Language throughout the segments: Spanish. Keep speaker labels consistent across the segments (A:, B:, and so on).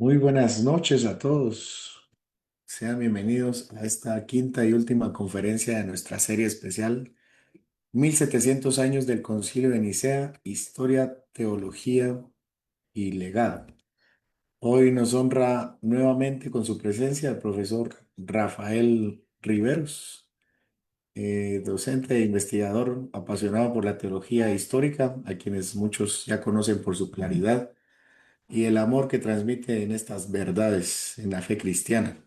A: Muy buenas noches a todos. Sean bienvenidos a esta quinta y última conferencia de nuestra serie especial 1700 años del Concilio de Nicea, Historia, Teología y Legado. Hoy nos honra nuevamente con su presencia el profesor Rafael Riveros, docente e investigador apasionado por la teología histórica, a quienes muchos ya conocen por su claridad y el amor que transmite en estas verdades en la fe cristiana.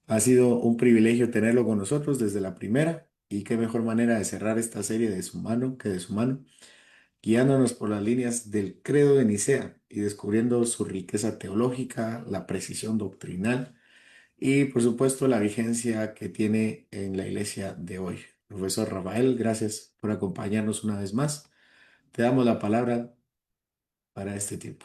A: Ha sido un privilegio tenerlo con nosotros desde la primera y qué mejor manera de cerrar esta serie de su mano que de su mano, guiándonos por las líneas del credo de Nicea y descubriendo su riqueza teológica, la precisión doctrinal y por supuesto la vigencia que tiene en la iglesia de hoy. Profesor Rafael, gracias por acompañarnos una vez más. Te damos la palabra para este tiempo.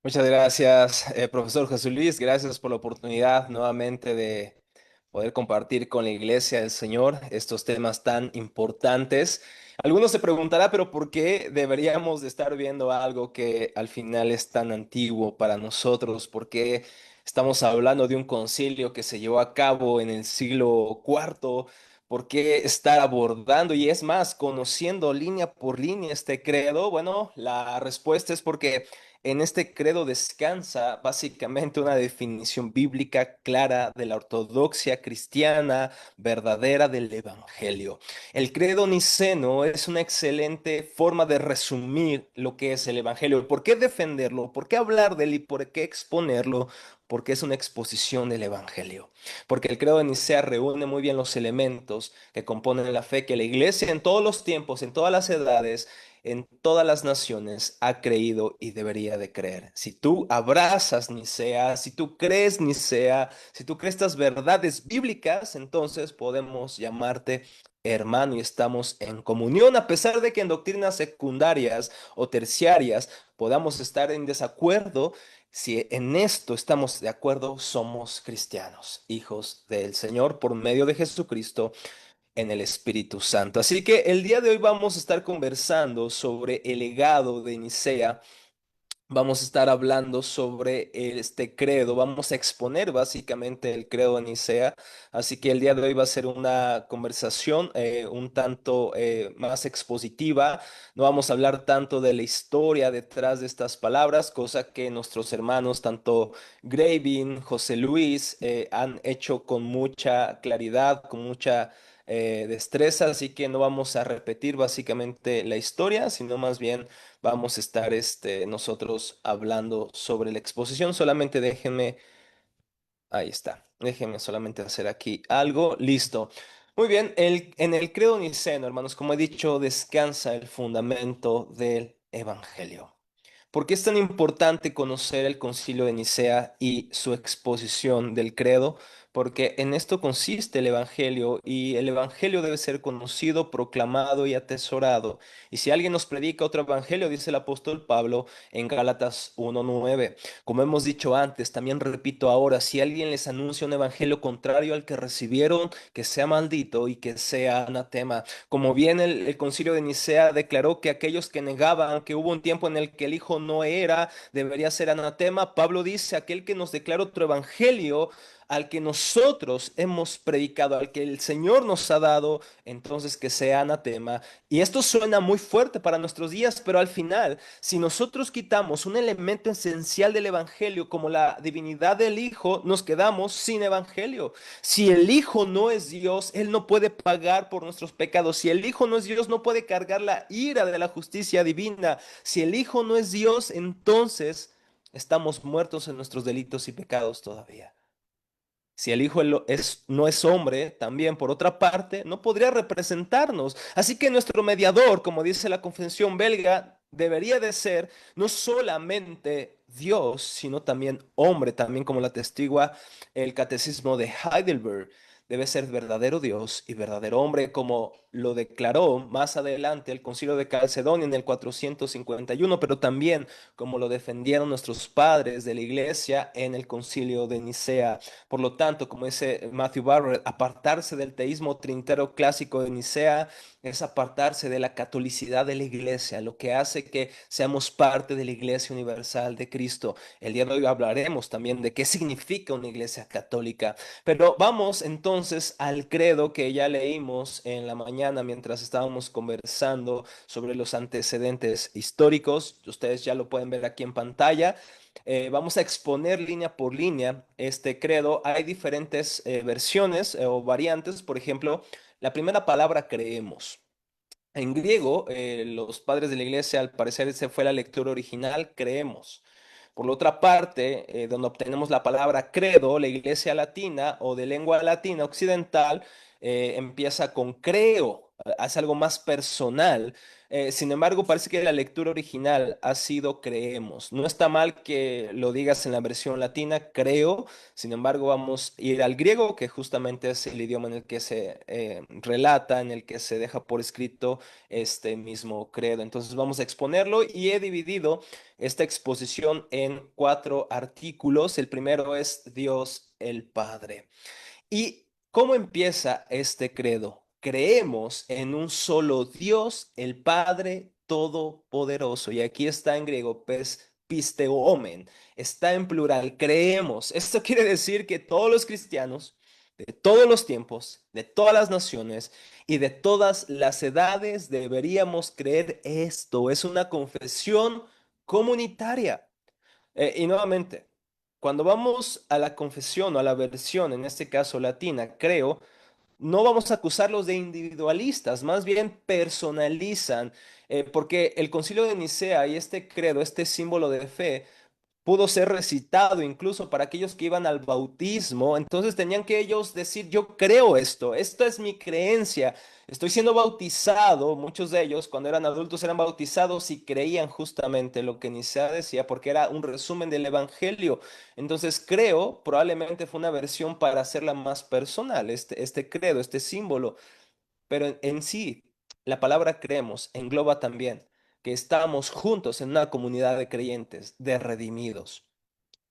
B: Muchas gracias, profesor Jesús Luis. Gracias por la oportunidad nuevamente de poder compartir con la Iglesia del Señor estos temas tan importantes. Algunos se preguntará, pero ¿por qué deberíamos de estar viendo algo que al final es tan antiguo para nosotros? ¿Por qué estamos hablando de un concilio que se llevó a cabo en el siglo cuarto? ¿Por qué estar abordando y es más, conociendo línea por línea este credo? Bueno, la respuesta es porque en este credo descansa básicamente una definición bíblica clara de la ortodoxia cristiana verdadera del Evangelio. El credo niceno es una excelente forma de resumir lo que es el Evangelio. ¿Por qué defenderlo? ¿Por qué hablar de él y por qué exponerlo? Porque es una exposición del Evangelio. Porque el credo de Nicea reúne muy bien los elementos que componen la fe que la iglesia en todos los tiempos, en todas las edades, en todas las naciones ha creído y debería de creer. Si tú abrazas Nicea, si tú crees Nicea, si tú crees estas verdades bíblicas, entonces podemos llamarte hermano y estamos en comunión, a pesar de que en doctrinas secundarias o terciarias podamos estar en desacuerdo. Si en esto estamos de acuerdo, somos cristianos, hijos del Señor por medio de Jesucristo en el Espíritu Santo. Así que el día de hoy vamos a estar conversando sobre el legado de Nicea. Vamos a estar hablando sobre este credo, vamos a exponer básicamente el credo de Nicea, así que el día de hoy va a ser una conversación un tanto más expositiva, no vamos a hablar tanto de la historia detrás de estas palabras, cosa que nuestros hermanos, tanto Gravin, José Luis, han hecho con mucha claridad, con mucha destreza, así que no vamos a repetir básicamente la historia, sino más bien vamos a estar nosotros hablando sobre la exposición. Solamente déjenme, ahí está, déjenme solamente hacer aquí algo. Listo. Muy bien, en el credo niceno, hermanos, como he dicho, descansa el fundamento del evangelio. ¿Por qué es tan importante conocer el Concilio de Nicea y su exposición del credo? Porque en esto consiste el Evangelio y el Evangelio debe ser conocido, proclamado y atesorado. Y si alguien nos predica otro Evangelio, dice el apóstol Pablo en Gálatas 1:9. Como hemos dicho antes, también repito ahora, si alguien les anuncia un Evangelio contrario al que recibieron, que sea maldito y que sea anatema. Como bien el Concilio de Nicea declaró que aquellos que negaban que hubo un tiempo en el que el Hijo no era, debería ser anatema, Pablo dice, aquel que nos declara otro evangelio, al que nosotros hemos predicado, al que el Señor nos ha dado, entonces que sea anatema. Y esto suena muy fuerte para nuestros días, pero al final, si nosotros quitamos un elemento esencial del evangelio como la divinidad del Hijo, nos quedamos sin evangelio. Si el Hijo no es Dios, Él no puede pagar por nuestros pecados. Si el Hijo no es Dios, no puede cargar la ira de la justicia divina. Si el Hijo no es Dios, entonces estamos muertos en nuestros delitos y pecados todavía. Si el Hijo no es hombre, también por otra parte, no podría representarnos. Así que nuestro mediador, como dice la Confesión belga, debería de ser no solamente Dios, sino también hombre, también como la testigua el Catecismo de Heidelberg. Debe ser verdadero Dios y verdadero hombre, como lo declaró más adelante el Concilio de Calcedonia en el 451, pero también como lo defendieron nuestros padres de la iglesia en el Concilio de Nicea. Por lo tanto, como dice Matthew Barrett, apartarse del teísmo trinitario clásico de Nicea es apartarse de la catolicidad de la iglesia, lo que hace que seamos parte de la iglesia universal de Cristo. El día de hoy hablaremos también de qué significa una iglesia católica. Pero vamos entonces al credo que ya leímos en la mañana mientras estábamos conversando sobre los antecedentes históricos. Ustedes ya lo pueden ver aquí en pantalla. Vamos a exponer línea por línea este credo. Hay diferentes versiones o variantes. Por ejemplo, la primera palabra creemos. En griego, los padres de la iglesia, al parecer, esa fue la lectura original, creemos. Por la otra parte, donde obtenemos la palabra credo, la iglesia latina o de lengua latina occidental, empieza con creo, hace algo más personal. Sin embargo, parece que la lectura original ha sido creemos. No está mal que lo digas en la versión latina, creo. Sin embargo, vamos a ir al griego, que justamente es el idioma en el que se relata, en el que se deja por escrito este mismo credo. Entonces vamos a exponerlo y he dividido esta exposición en 4 artículos. El primero es Dios el Padre. ¿Y cómo empieza este credo? Creemos en un solo Dios, el Padre Todopoderoso. Y aquí está en griego, pisteomen. Está en plural, creemos. Esto quiere decir que todos los cristianos de todos los tiempos, de todas las naciones y de todas las edades deberíamos creer esto. Es una confesión comunitaria. Y nuevamente, cuando vamos a la confesión o a la versión, en este caso latina, creo, no vamos a acusarlos de individualistas, más bien personalizan, porque el Concilio de Nicea y este credo, este símbolo de fe, pudo ser recitado incluso para aquellos que iban al bautismo. Entonces tenían que ellos decir, yo creo esto, esta es mi creencia, estoy siendo bautizado. Muchos de ellos cuando eran adultos eran bautizados y creían justamente lo que Nicea decía porque era un resumen del Evangelio. Entonces creo, probablemente fue una versión para hacerla más personal, este credo, este símbolo. Pero en sí, la palabra creemos engloba también que estamos juntos en una comunidad de creyentes, de redimidos.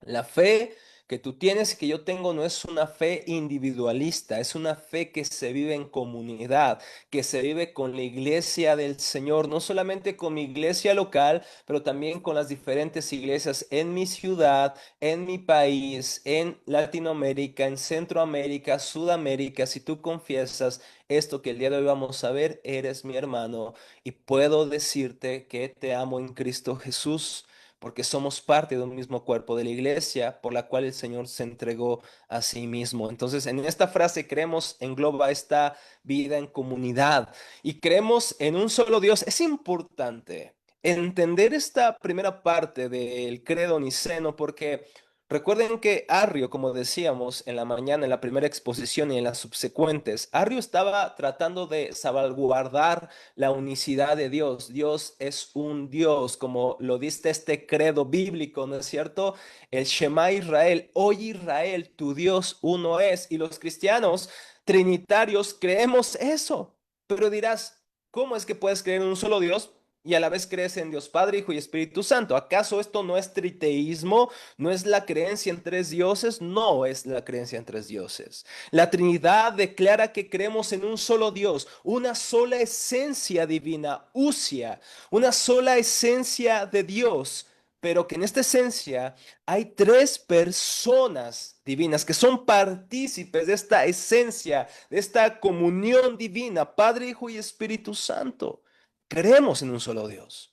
B: La fe que tú tienes y que yo tengo no es una fe individualista, es una fe que se vive en comunidad, que se vive con la iglesia del Señor, no solamente con mi iglesia local, pero también con las diferentes iglesias en mi ciudad, en mi país, en Latinoamérica, en Centroamérica, Sudamérica. Si tú confiesas esto que el día de hoy vamos a ver, eres mi hermano y puedo decirte que te amo en Cristo Jesús porque somos parte de un mismo cuerpo de la iglesia por la cual el Señor se entregó a sí mismo. Entonces, en esta frase creemos engloba esta vida en comunidad y creemos en un solo Dios. Es importante entender esta primera parte del credo niceno porque recuerden que Arrio, como decíamos en la mañana, en la primera exposición y en las subsecuentes, Arrio estaba tratando de salvaguardar la unicidad de Dios. Dios es un Dios, como lo dice este credo bíblico, ¿no es cierto? El Shema Israel, oye Israel, tu Dios uno es. Y los cristianos trinitarios creemos eso. Pero dirás, ¿cómo es que puedes creer en un solo Dios? Y a la vez crees en Dios Padre, Hijo y Espíritu Santo. ¿Acaso esto no es triteísmo? ¿No es la creencia en tres dioses? No es la creencia en tres dioses. La Trinidad declara que creemos en un solo Dios, una sola esencia divina, usia, una sola esencia de Dios, pero que en esta esencia hay tres personas divinas que son partícipes de esta esencia, de esta comunión divina, Padre, Hijo y Espíritu Santo. Creemos en un solo Dios,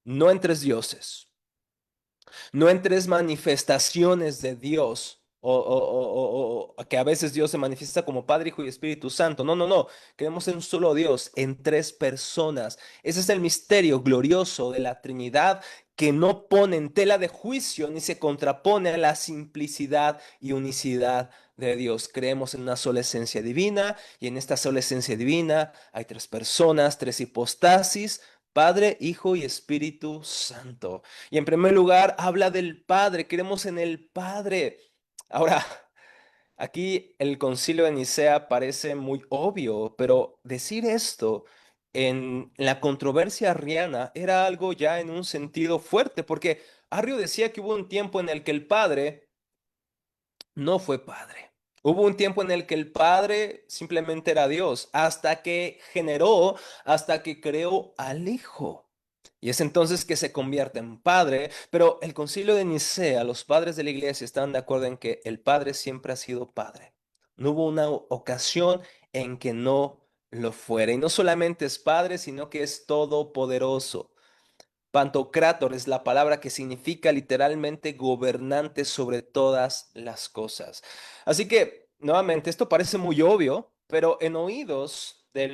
B: no en tres dioses, no en tres manifestaciones de Dios, o que a veces Dios se manifiesta como Padre, Hijo y Espíritu Santo. No, no, no. Creemos en un solo Dios, en tres personas. Ese es el misterio glorioso de la Trinidad que no pone en tela de juicio ni se contrapone a la simplicidad y unicidad de Dios. Creemos en una sola esencia divina y en esta sola esencia divina hay tres personas, tres hipostasis. Padre, Hijo y Espíritu Santo. Y en primer lugar, habla del Padre, creemos en el Padre. Ahora, Aquí el concilio de Nicea parece muy obvio, pero decir esto en la controversia arriana era algo ya en un sentido fuerte, porque Arrio decía que hubo un tiempo en el que el Padre no fue Padre. Hubo un tiempo en el que el Padre simplemente era Dios, hasta que creó al Hijo. Y es entonces que se convierte en Padre, pero el concilio de Nicea, los padres de la iglesia están de acuerdo en que el Padre siempre ha sido Padre. No hubo una ocasión en que no lo fuera. Y no solamente es Padre, sino que es todopoderoso. Pantocrátor es la palabra que significa literalmente gobernante sobre todas las cosas. Así que, nuevamente, esto parece muy obvio, pero en oídos de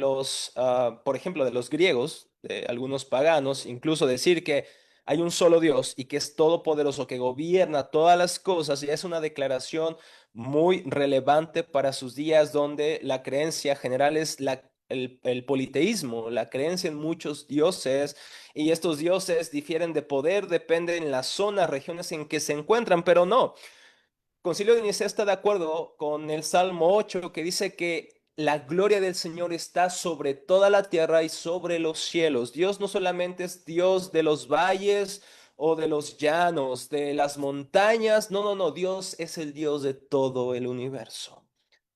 B: por ejemplo, de los griegos, de algunos paganos, incluso decir que hay un solo Dios y que es todopoderoso, que gobierna todas las cosas, ya es una declaración muy relevante para sus días donde la creencia general es el politeísmo, la creencia en muchos dioses y estos dioses difieren de poder, dependen en las zonas, regiones en que se encuentran, pero no. Concilio de Nicea está de acuerdo con el Salmo 8 que dice que la gloria del Señor está sobre toda la tierra y sobre los cielos. Dios no solamente es Dios de los valles o de los llanos, de las montañas, no, no, no, Dios es el Dios de todo el universo.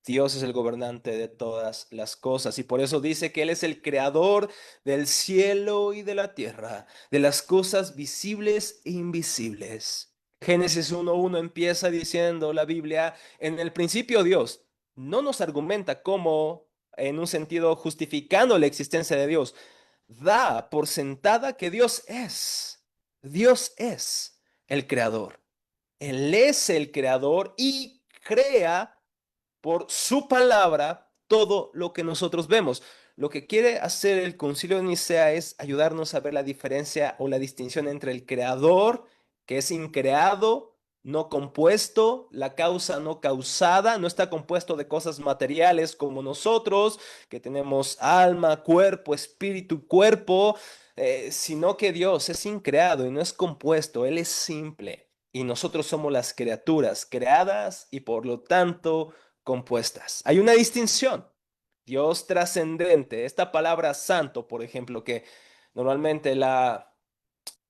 B: Dios es el gobernante de todas las cosas y por eso dice que Él es el creador del cielo y de la tierra, de las cosas visibles e invisibles. Génesis 1.1 empieza diciendo la Biblia, en el principio Dios no nos argumenta como en un sentido justificando la existencia de Dios, da por sentada que Dios es el creador. Él es el creador y crea por su palabra todo lo que nosotros vemos. Lo que quiere hacer el Concilio de Nicea es ayudarnos a ver la diferencia o la distinción entre el creador, que es increado, no compuesto, la causa no causada, no está compuesto de cosas materiales como nosotros, que tenemos alma, cuerpo, espíritu, cuerpo, sino que Dios es increado y no es compuesto, Él es simple. Y nosotros somos las criaturas creadas y por lo tanto compuestas. Hay una distinción. Dios trascendente, esta palabra santo, por ejemplo, que normalmente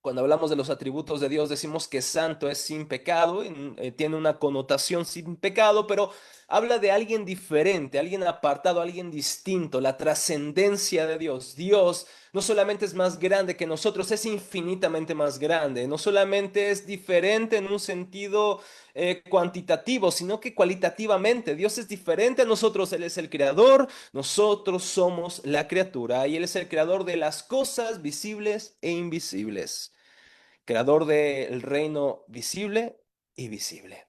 B: cuando hablamos de los atributos de Dios decimos que santo es sin pecado, tiene una connotación sin pecado, pero habla de alguien diferente, alguien apartado, alguien distinto, la trascendencia de Dios. Dios no solamente es más grande que nosotros, es infinitamente más grande, no solamente es diferente en un sentido cuantitativo, sino que cualitativamente. Dios es diferente a nosotros, Él es el creador, nosotros somos la criatura y Él es el creador de las cosas visibles e invisibles, creador del reino visible y visible.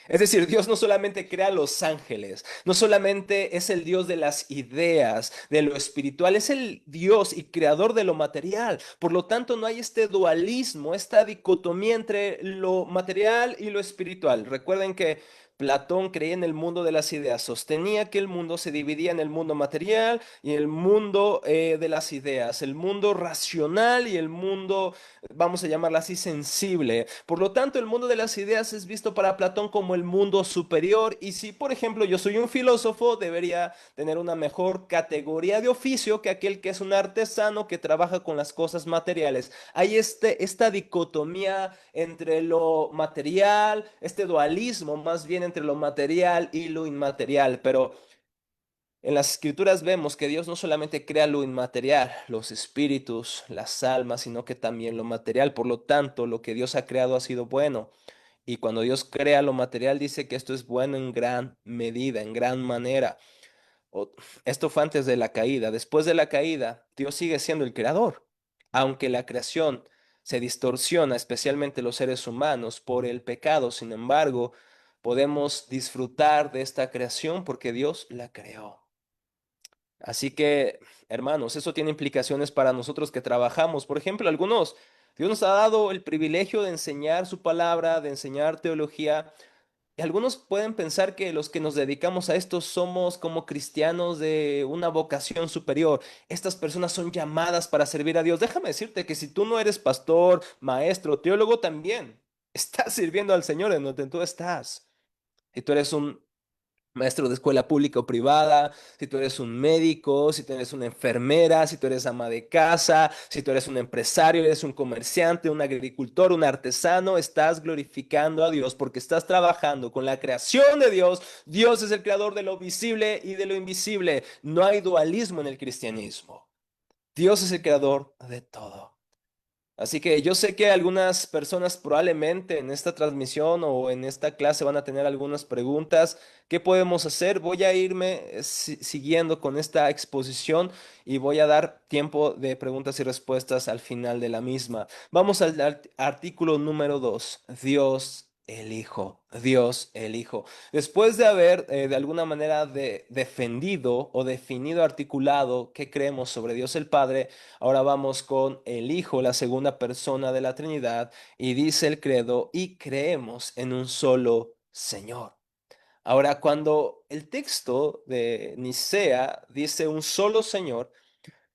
B: Es decir, Dios no solamente crea los ángeles, no solamente es el Dios de las ideas, de lo espiritual, es el Dios y creador de lo material. Por lo tanto, no hay este dualismo, esta dicotomía entre lo material y lo espiritual. Recuerden que Platón creía en el mundo de las ideas, sostenía que el mundo se dividía en el mundo material y el mundo de las ideas, el mundo racional y el mundo, vamos a llamarlo así, sensible. Por lo tanto, el mundo de las ideas es visto para Platón como el mundo superior y si, por ejemplo, yo soy un filósofo, debería tener una mejor categoría de oficio que aquel que es un artesano que trabaja con las cosas materiales. Hay esta dicotomía entre lo material, este dualismo más bien entre lo material y lo inmaterial, pero en las escrituras vemos que Dios no solamente crea lo inmaterial, los espíritus, las almas, sino que también lo material. Por lo tanto, lo que Dios ha creado ha sido bueno. Y cuando Dios crea lo material, dice que esto es bueno en gran medida, en gran manera. O- Esto fue antes de la caída. Después de la caída, Dios sigue siendo el creador. Aunque la creación se distorsiona, especialmente los seres humanos, por el pecado, sin embargo, podemos disfrutar de esta creación porque Dios la creó. Así que, hermanos, eso tiene implicaciones para nosotros que trabajamos. Por ejemplo, Dios nos ha dado el privilegio de enseñar su palabra, de enseñar teología. Y algunos pueden pensar que los que nos dedicamos a esto somos como cristianos de una vocación superior. Estas personas son llamadas para servir a Dios. Déjame decirte que si tú no eres pastor, maestro, teólogo, también estás sirviendo al Señor en donde tú estás. Y tú eres un maestro de escuela pública o privada, si tú eres un médico, si tú eres una enfermera, si tú eres ama de casa, si tú eres un empresario, eres un comerciante, un agricultor, un artesano, estás glorificando a Dios porque estás trabajando con la creación de Dios. Dios es el creador de lo visible y de lo invisible. No hay dualismo en el cristianismo. Dios es el creador de todo. Así que yo sé que algunas personas probablemente en esta transmisión o en esta clase van a tener algunas preguntas. ¿Qué podemos hacer? Voy a irme siguiendo con esta exposición y voy a dar tiempo de preguntas y respuestas al final de la misma. Vamos al artículo número 2. Dios el Hijo. Dios el Hijo. Después de haber de alguna manera defendido o definido, articulado qué creemos sobre Dios el Padre, ahora vamos con el Hijo, la segunda persona de la Trinidad, y dice el credo, y creemos en un solo Señor. Ahora, cuando el texto de Nicea dice un solo Señor,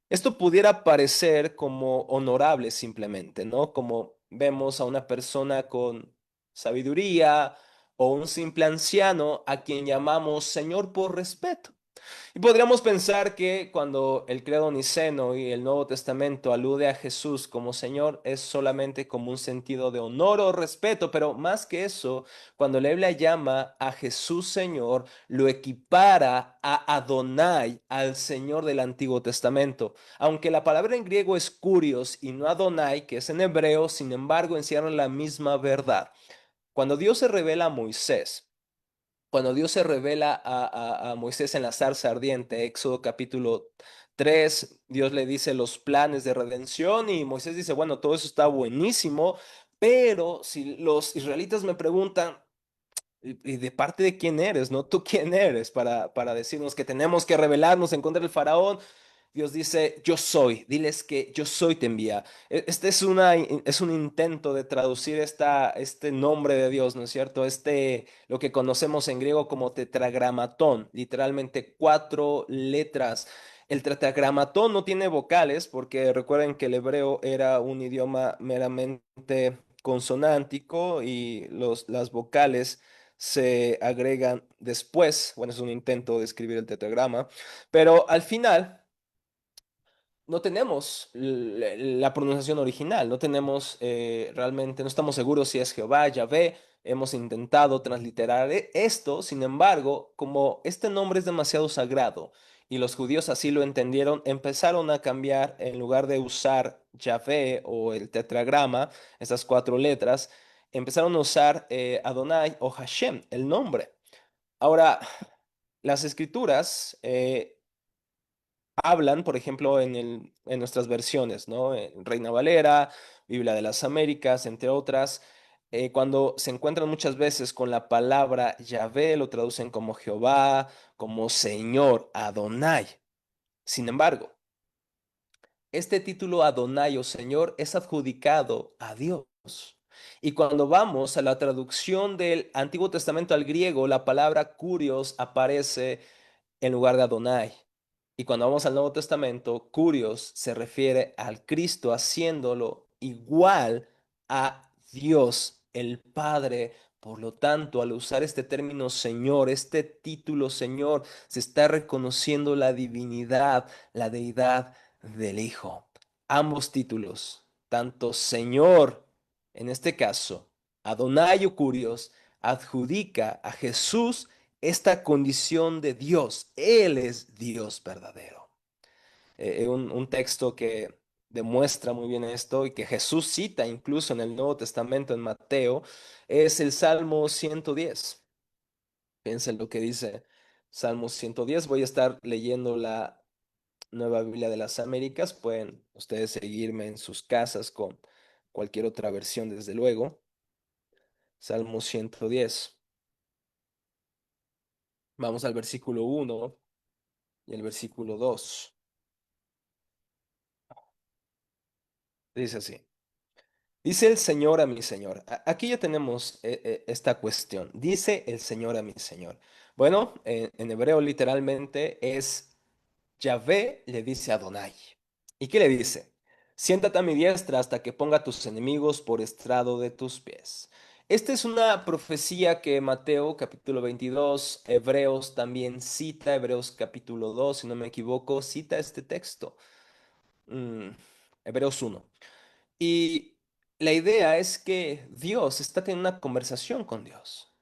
B: esto pudiera parecer como honorable simplemente, ¿no? Como vemos a una persona con sabiduría o un simple anciano a quien llamamos Señor por respeto. Y podríamos pensar que cuando el credo niceno y el Nuevo Testamento alude a Jesús como Señor es solamente como un sentido de honor o respeto, pero más que eso, cuando la Biblia llama a Jesús Señor, lo equipara a Adonai, al Señor del Antiguo Testamento. Aunque la palabra en griego es kurios y no Adonai, que es en hebreo, sin embargo encierran la misma verdad. Cuando Dios se revela a Moisés, cuando Dios se revela a Moisés en la zarza ardiente, Éxodo capítulo 3, Dios le dice los planes de redención y Moisés dice, bueno, todo eso está buenísimo, pero si los israelitas me preguntan, ¿y de parte de quién eres? ¿No? ¿Tú quién eres para decirnos que tenemos que rebelarnos en contra del faraón? Dios dice, yo soy, diles que yo soy te envía. Este es un intento de traducir este nombre de Dios, ¿no es cierto? Lo que conocemos en griego como tetragramatón, literalmente cuatro letras. El tetragramatón no tiene vocales porque recuerden que el hebreo era un idioma meramente consonántico y las vocales se agregan después. Bueno, es un intento de escribir el tetragrama, pero al final no tenemos la pronunciación original, no tenemos realmente, no estamos seguros si es Jehová, Yahvé. Hemos intentado transliterar esto, sin embargo, como este nombre es demasiado sagrado y los judíos así lo entendieron, empezaron a cambiar, en lugar de usar Yahvé o el tetragrama, esas cuatro letras, empezaron a usar Adonai o Hashem, el nombre. Ahora, las escrituras hablan, por ejemplo, en nuestras versiones, ¿no? En Reina Valera, Biblia de las Américas, entre otras, cuando se encuentran muchas veces con la palabra Yahvé, lo traducen como Jehová, como Señor, Adonai. Sin embargo, este título Adonai o Señor es adjudicado a Dios. Y cuando vamos a la traducción del Antiguo Testamento al griego, la palabra kurios aparece en lugar de Adonai. Y cuando vamos al Nuevo Testamento, Curios se refiere al Cristo haciéndolo igual a Dios, el Padre. Por lo tanto, al usar este término Señor, este título Señor, se está reconociendo la divinidad, la deidad del Hijo. Ambos títulos, tanto Señor, en este caso, Adonai o Curios, adjudica a Jesús esta condición de Dios. Él es Dios verdadero. Un texto que demuestra muy bien esto y que Jesús cita incluso en el Nuevo Testamento en Mateo es el Salmo 110. Piensen lo que dice Salmo 110. Voy a estar leyendo la Nueva Biblia de las Américas. Pueden ustedes seguirme en sus casas con cualquier otra versión, desde luego. Salmo 110. Vamos al versículo 1 y el versículo 2. Dice así. Dice el Señor a mi Señor. Aquí ya tenemos esta cuestión. Dice el Señor a mi Señor. Bueno, en hebreo literalmente es Yahvé le dice a Adonai. ¿Y qué le dice? Siéntate a mi diestra hasta que ponga a tus enemigos por estrado de tus pies. Esta es una profecía que Mateo capítulo 22, Hebreos también cita, Hebreos capítulo 2, si no me equivoco, cita este texto. Mm, Hebreos 1. Y la idea es que Dios está teniendo una conversación con Dios.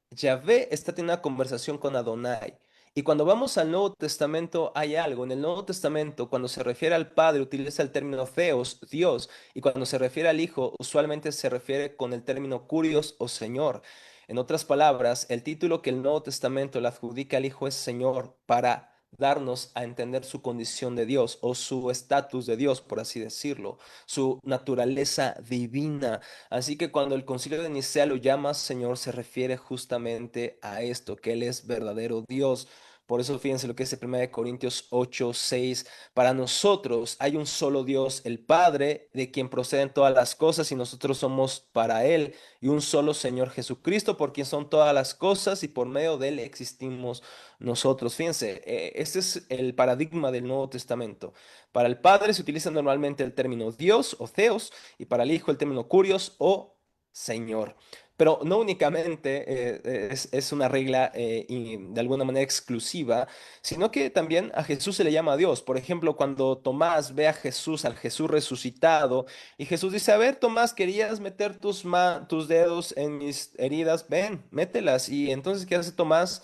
B: Yahvé está teniendo una conversación con Adonai. Y cuando vamos al Nuevo Testamento hay algo. En el Nuevo Testamento, cuando se refiere al Padre, utiliza el término Theos, Dios. Y cuando se refiere al Hijo, usualmente se refiere con el término Curios o Señor. En otras palabras, el título que el Nuevo Testamento le adjudica al Hijo es Señor para darnos a entender su condición de Dios o su estatus de Dios, por así decirlo, su naturaleza divina. Así que cuando el Concilio de Nicea lo llama Señor, se refiere justamente a esto, que Él es verdadero Dios. Por eso fíjense lo que dice 1 Corintios 8:6. Para nosotros hay un solo Dios, el Padre, de quien proceden todas las cosas y nosotros somos para Él, y un solo Señor Jesucristo, por quien son todas las cosas y por medio de Él existimos nosotros. Fíjense, este es el paradigma del Nuevo Testamento. Para el Padre se utiliza normalmente el término Dios o Theos, y para el Hijo el término curios o Señor. Pero no únicamente es una regla y de alguna manera exclusiva, sino que también a Jesús se le llama Dios. Por ejemplo, cuando Tomás ve a Jesús, al Jesús resucitado, y Jesús dice, a ver, Tomás, ¿querías meter tus dedos en mis heridas? Ven, mételas. Y entonces, ¿qué hace Tomás?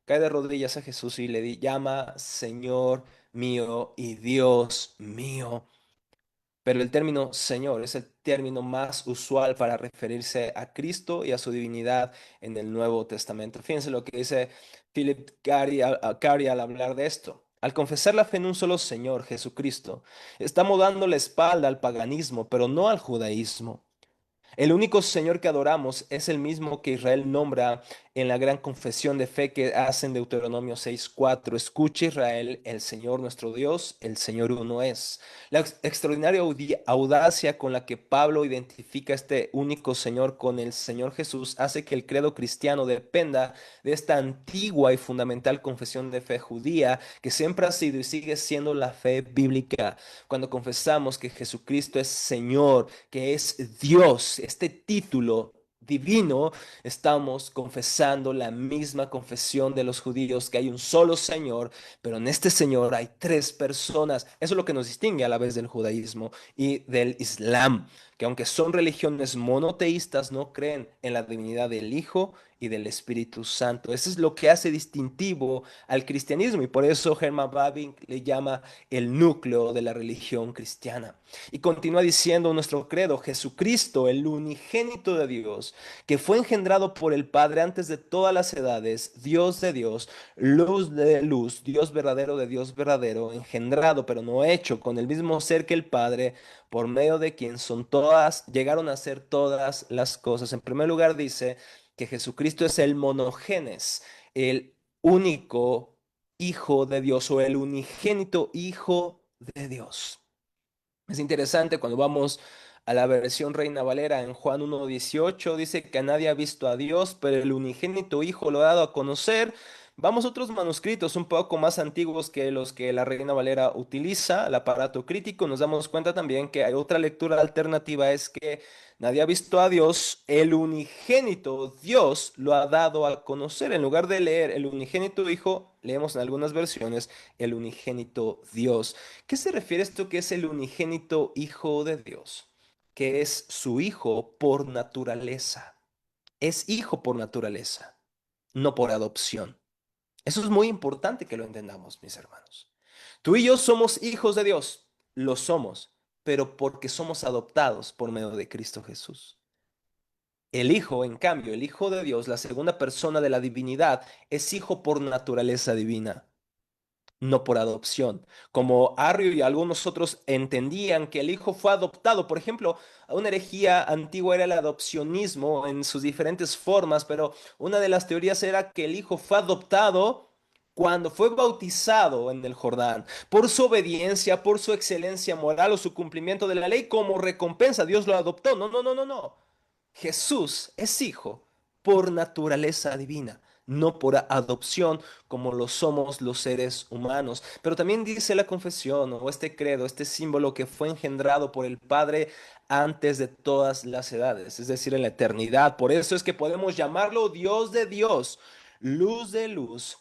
B: Cae de rodillas a Jesús y llama Señor mío y Dios mío. Pero el término Señor es el término más usual para referirse a Cristo y a su divinidad en el Nuevo Testamento. Fíjense lo que dice Philip Carey, Carey al hablar de esto. Al confesar la fe en un solo Señor, Jesucristo, estamos dando la espalda al paganismo, pero no al judaísmo. El único Señor que adoramos es el mismo que Israel nombra en la gran confesión de fe que hacen Deuteronomio 6:4. Escucha Israel, el Señor nuestro Dios, el Señor uno es. La extraordinaria audacia con la que Pablo identifica este único Señor con el Señor Jesús hace que el credo cristiano dependa de esta antigua y fundamental confesión de fe judía que siempre ha sido y sigue siendo la fe bíblica. Cuando confesamos que Jesucristo es Señor, que es Dios, este título divino, estamos confesando la misma confesión de los judíos, que hay un solo Señor, pero en este Señor hay tres personas. Eso es lo que nos distingue a la vez del judaísmo y del Islam, que aunque son religiones monoteístas, no creen en la divinidad del Hijo y del Espíritu Santo. Eso es lo que hace distintivo al cristianismo y por eso Herman Bavinck le llama el núcleo de la religión cristiana. Y continúa diciendo nuestro credo, Jesucristo, el unigénito de Dios, que fue engendrado por el Padre antes de todas las edades, Dios de Dios, luz de luz, Dios verdadero de Dios verdadero, engendrado pero no hecho, con el mismo ser que el Padre, por medio de quien son todas, llegaron a ser todas las cosas. En primer lugar dice que Jesucristo es el monogenes, el único Hijo de Dios o el unigénito Hijo de Dios. Es interesante cuando vamos a la versión Reina Valera en Juan 1:18, dice que nadie ha visto a Dios, pero el unigénito Hijo lo ha dado a conocer. Vamos a otros manuscritos un poco más antiguos que los que la Reina Valera utiliza, el aparato crítico, nos damos cuenta también que hay otra lectura alternativa, es que nadie ha visto a Dios, el unigénito Dios lo ha dado a conocer. En lugar de leer el unigénito Hijo, leemos en algunas versiones el unigénito Dios. ¿Qué se refiere a esto que es el unigénito Hijo de Dios? Que es su Hijo por naturaleza. Es hijo por naturaleza, no por adopción. Eso es muy importante que lo entendamos, mis hermanos. Tú y yo somos hijos de Dios, lo somos, pero porque somos adoptados por medio de Cristo Jesús. El Hijo, en cambio, el Hijo de Dios, la segunda persona de la divinidad, es hijo por naturaleza divina, no por adopción. Como Arrio y algunos otros entendían que el hijo fue adoptado. Por ejemplo, una herejía antigua era el adopcionismo en sus diferentes formas, pero una de las teorías era que el hijo fue adoptado cuando fue bautizado en el Jordán, por su obediencia, por su excelencia moral o su cumplimiento de la ley como recompensa. Dios lo adoptó. No, no, no, no, no. Jesús es hijo por naturaleza divina. no por adopción como lo somos los seres humanos. Pero también dice la confesión o este credo, este símbolo que fue engendrado por el Padre antes de todas las edades, es decir, en la eternidad. Por eso es que podemos llamarlo Dios de Dios, luz de luz,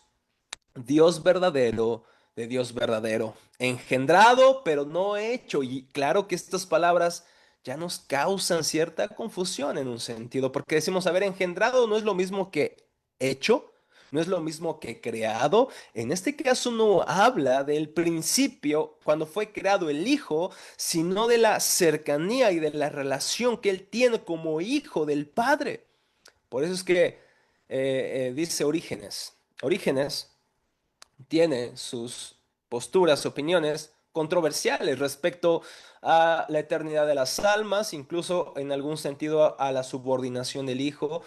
B: Dios verdadero de Dios verdadero, engendrado pero no hecho. Y claro que estas palabras ya nos causan cierta confusión en un sentido, porque decimos, a ver, engendrado no es lo mismo que hecho, no es lo mismo que creado. En este caso no habla del principio cuando fue creado el Hijo, sino de la cercanía y de la relación que él tiene como hijo del Padre. Por eso es que dice Orígenes. Orígenes tiene sus posturas, opiniones controversiales respecto a la eternidad de las almas, incluso en algún sentido a la subordinación del Hijo,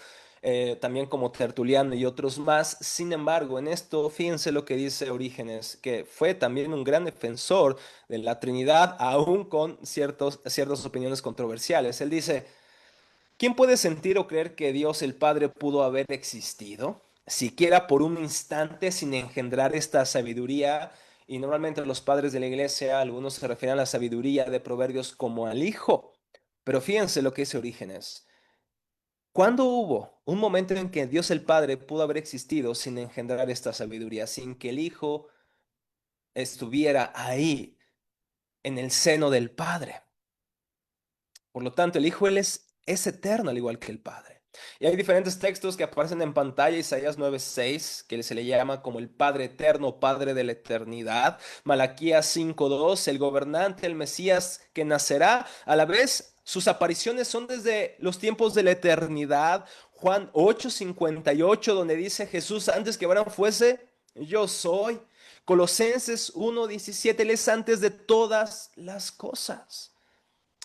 B: también como Tertuliano y otros más. Sin embargo, en esto, fíjense lo que dice Orígenes, que fue también un gran defensor de la Trinidad, aún con ciertas opiniones controversiales. Él dice, ¿quién puede sentir o creer que Dios el Padre pudo haber existido, siquiera por un instante, sin engendrar esta sabiduría? Y normalmente los padres de la iglesia, algunos se refieren a la sabiduría de Proverbios como al Hijo. Pero fíjense lo que dice Orígenes. ¿Cuándo hubo un momento en que Dios el Padre pudo haber existido sin engendrar esta sabiduría, sin que el Hijo estuviera ahí en el seno del Padre? Por lo tanto, el Hijo es eterno al igual que el Padre. Y hay diferentes textos que aparecen en pantalla, Isaías 9:6, que se le llama como el Padre eterno, Padre de la eternidad. Malaquías 5:2, el gobernante, el Mesías que nacerá. A la vez, sus apariciones son desde los tiempos de la eternidad. Juan 8:58, donde dice Jesús, antes que Abraham fuese, yo soy. Colosenses 1:17, él es antes de todas las cosas.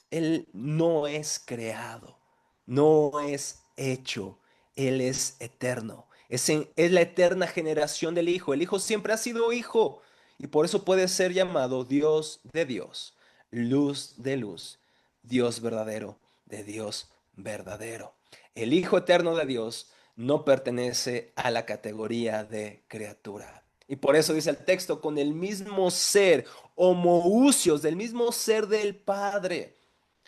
B: Él no es creado, no es hecho, Él es eterno. Es la eterna generación del Hijo. El Hijo siempre ha sido Hijo y por eso puede ser llamado Dios de Dios, luz de luz, Dios verdadero de Dios verdadero. El Hijo eterno de Dios no pertenece a la categoría de criatura. Y por eso dice el texto, con el mismo ser, homoousios, del mismo ser del Padre,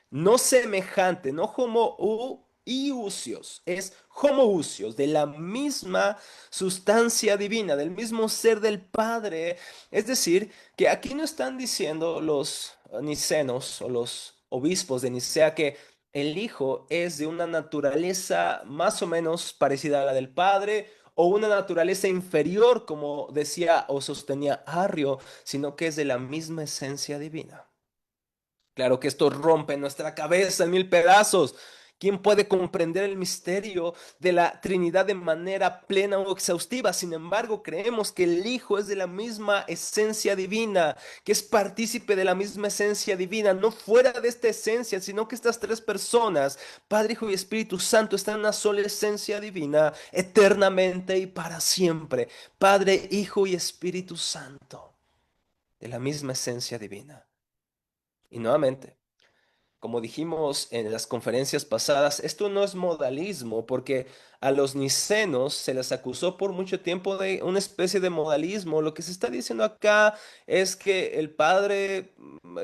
B: no semejante, no homoousios, es homoousios, de la misma sustancia divina, del mismo ser del Padre. Es decir, que aquí no están diciendo los nicenos o los obispos de Nicea que el Hijo es de una naturaleza más o menos parecida a la del Padre, o una naturaleza inferior, como decía o sostenía Arrio, sino que es de la misma esencia divina. Claro que esto rompe nuestra cabeza en mil pedazos. ¿Quién puede comprender el misterio de la Trinidad de manera plena o exhaustiva? Sin embargo, creemos que el Hijo es de la misma esencia divina, que es partícipe de la misma esencia divina, no fuera de esta esencia, sino que estas tres personas, Padre, Hijo y Espíritu Santo, están en una sola esencia divina, eternamente y para siempre. Padre, Hijo y Espíritu Santo, de la misma esencia divina. Y nuevamente, como dijimos en las conferencias pasadas, esto no es modalismo, porque a los nicenos se les acusó por mucho tiempo de una especie de modalismo. Lo que se está diciendo acá es que el Padre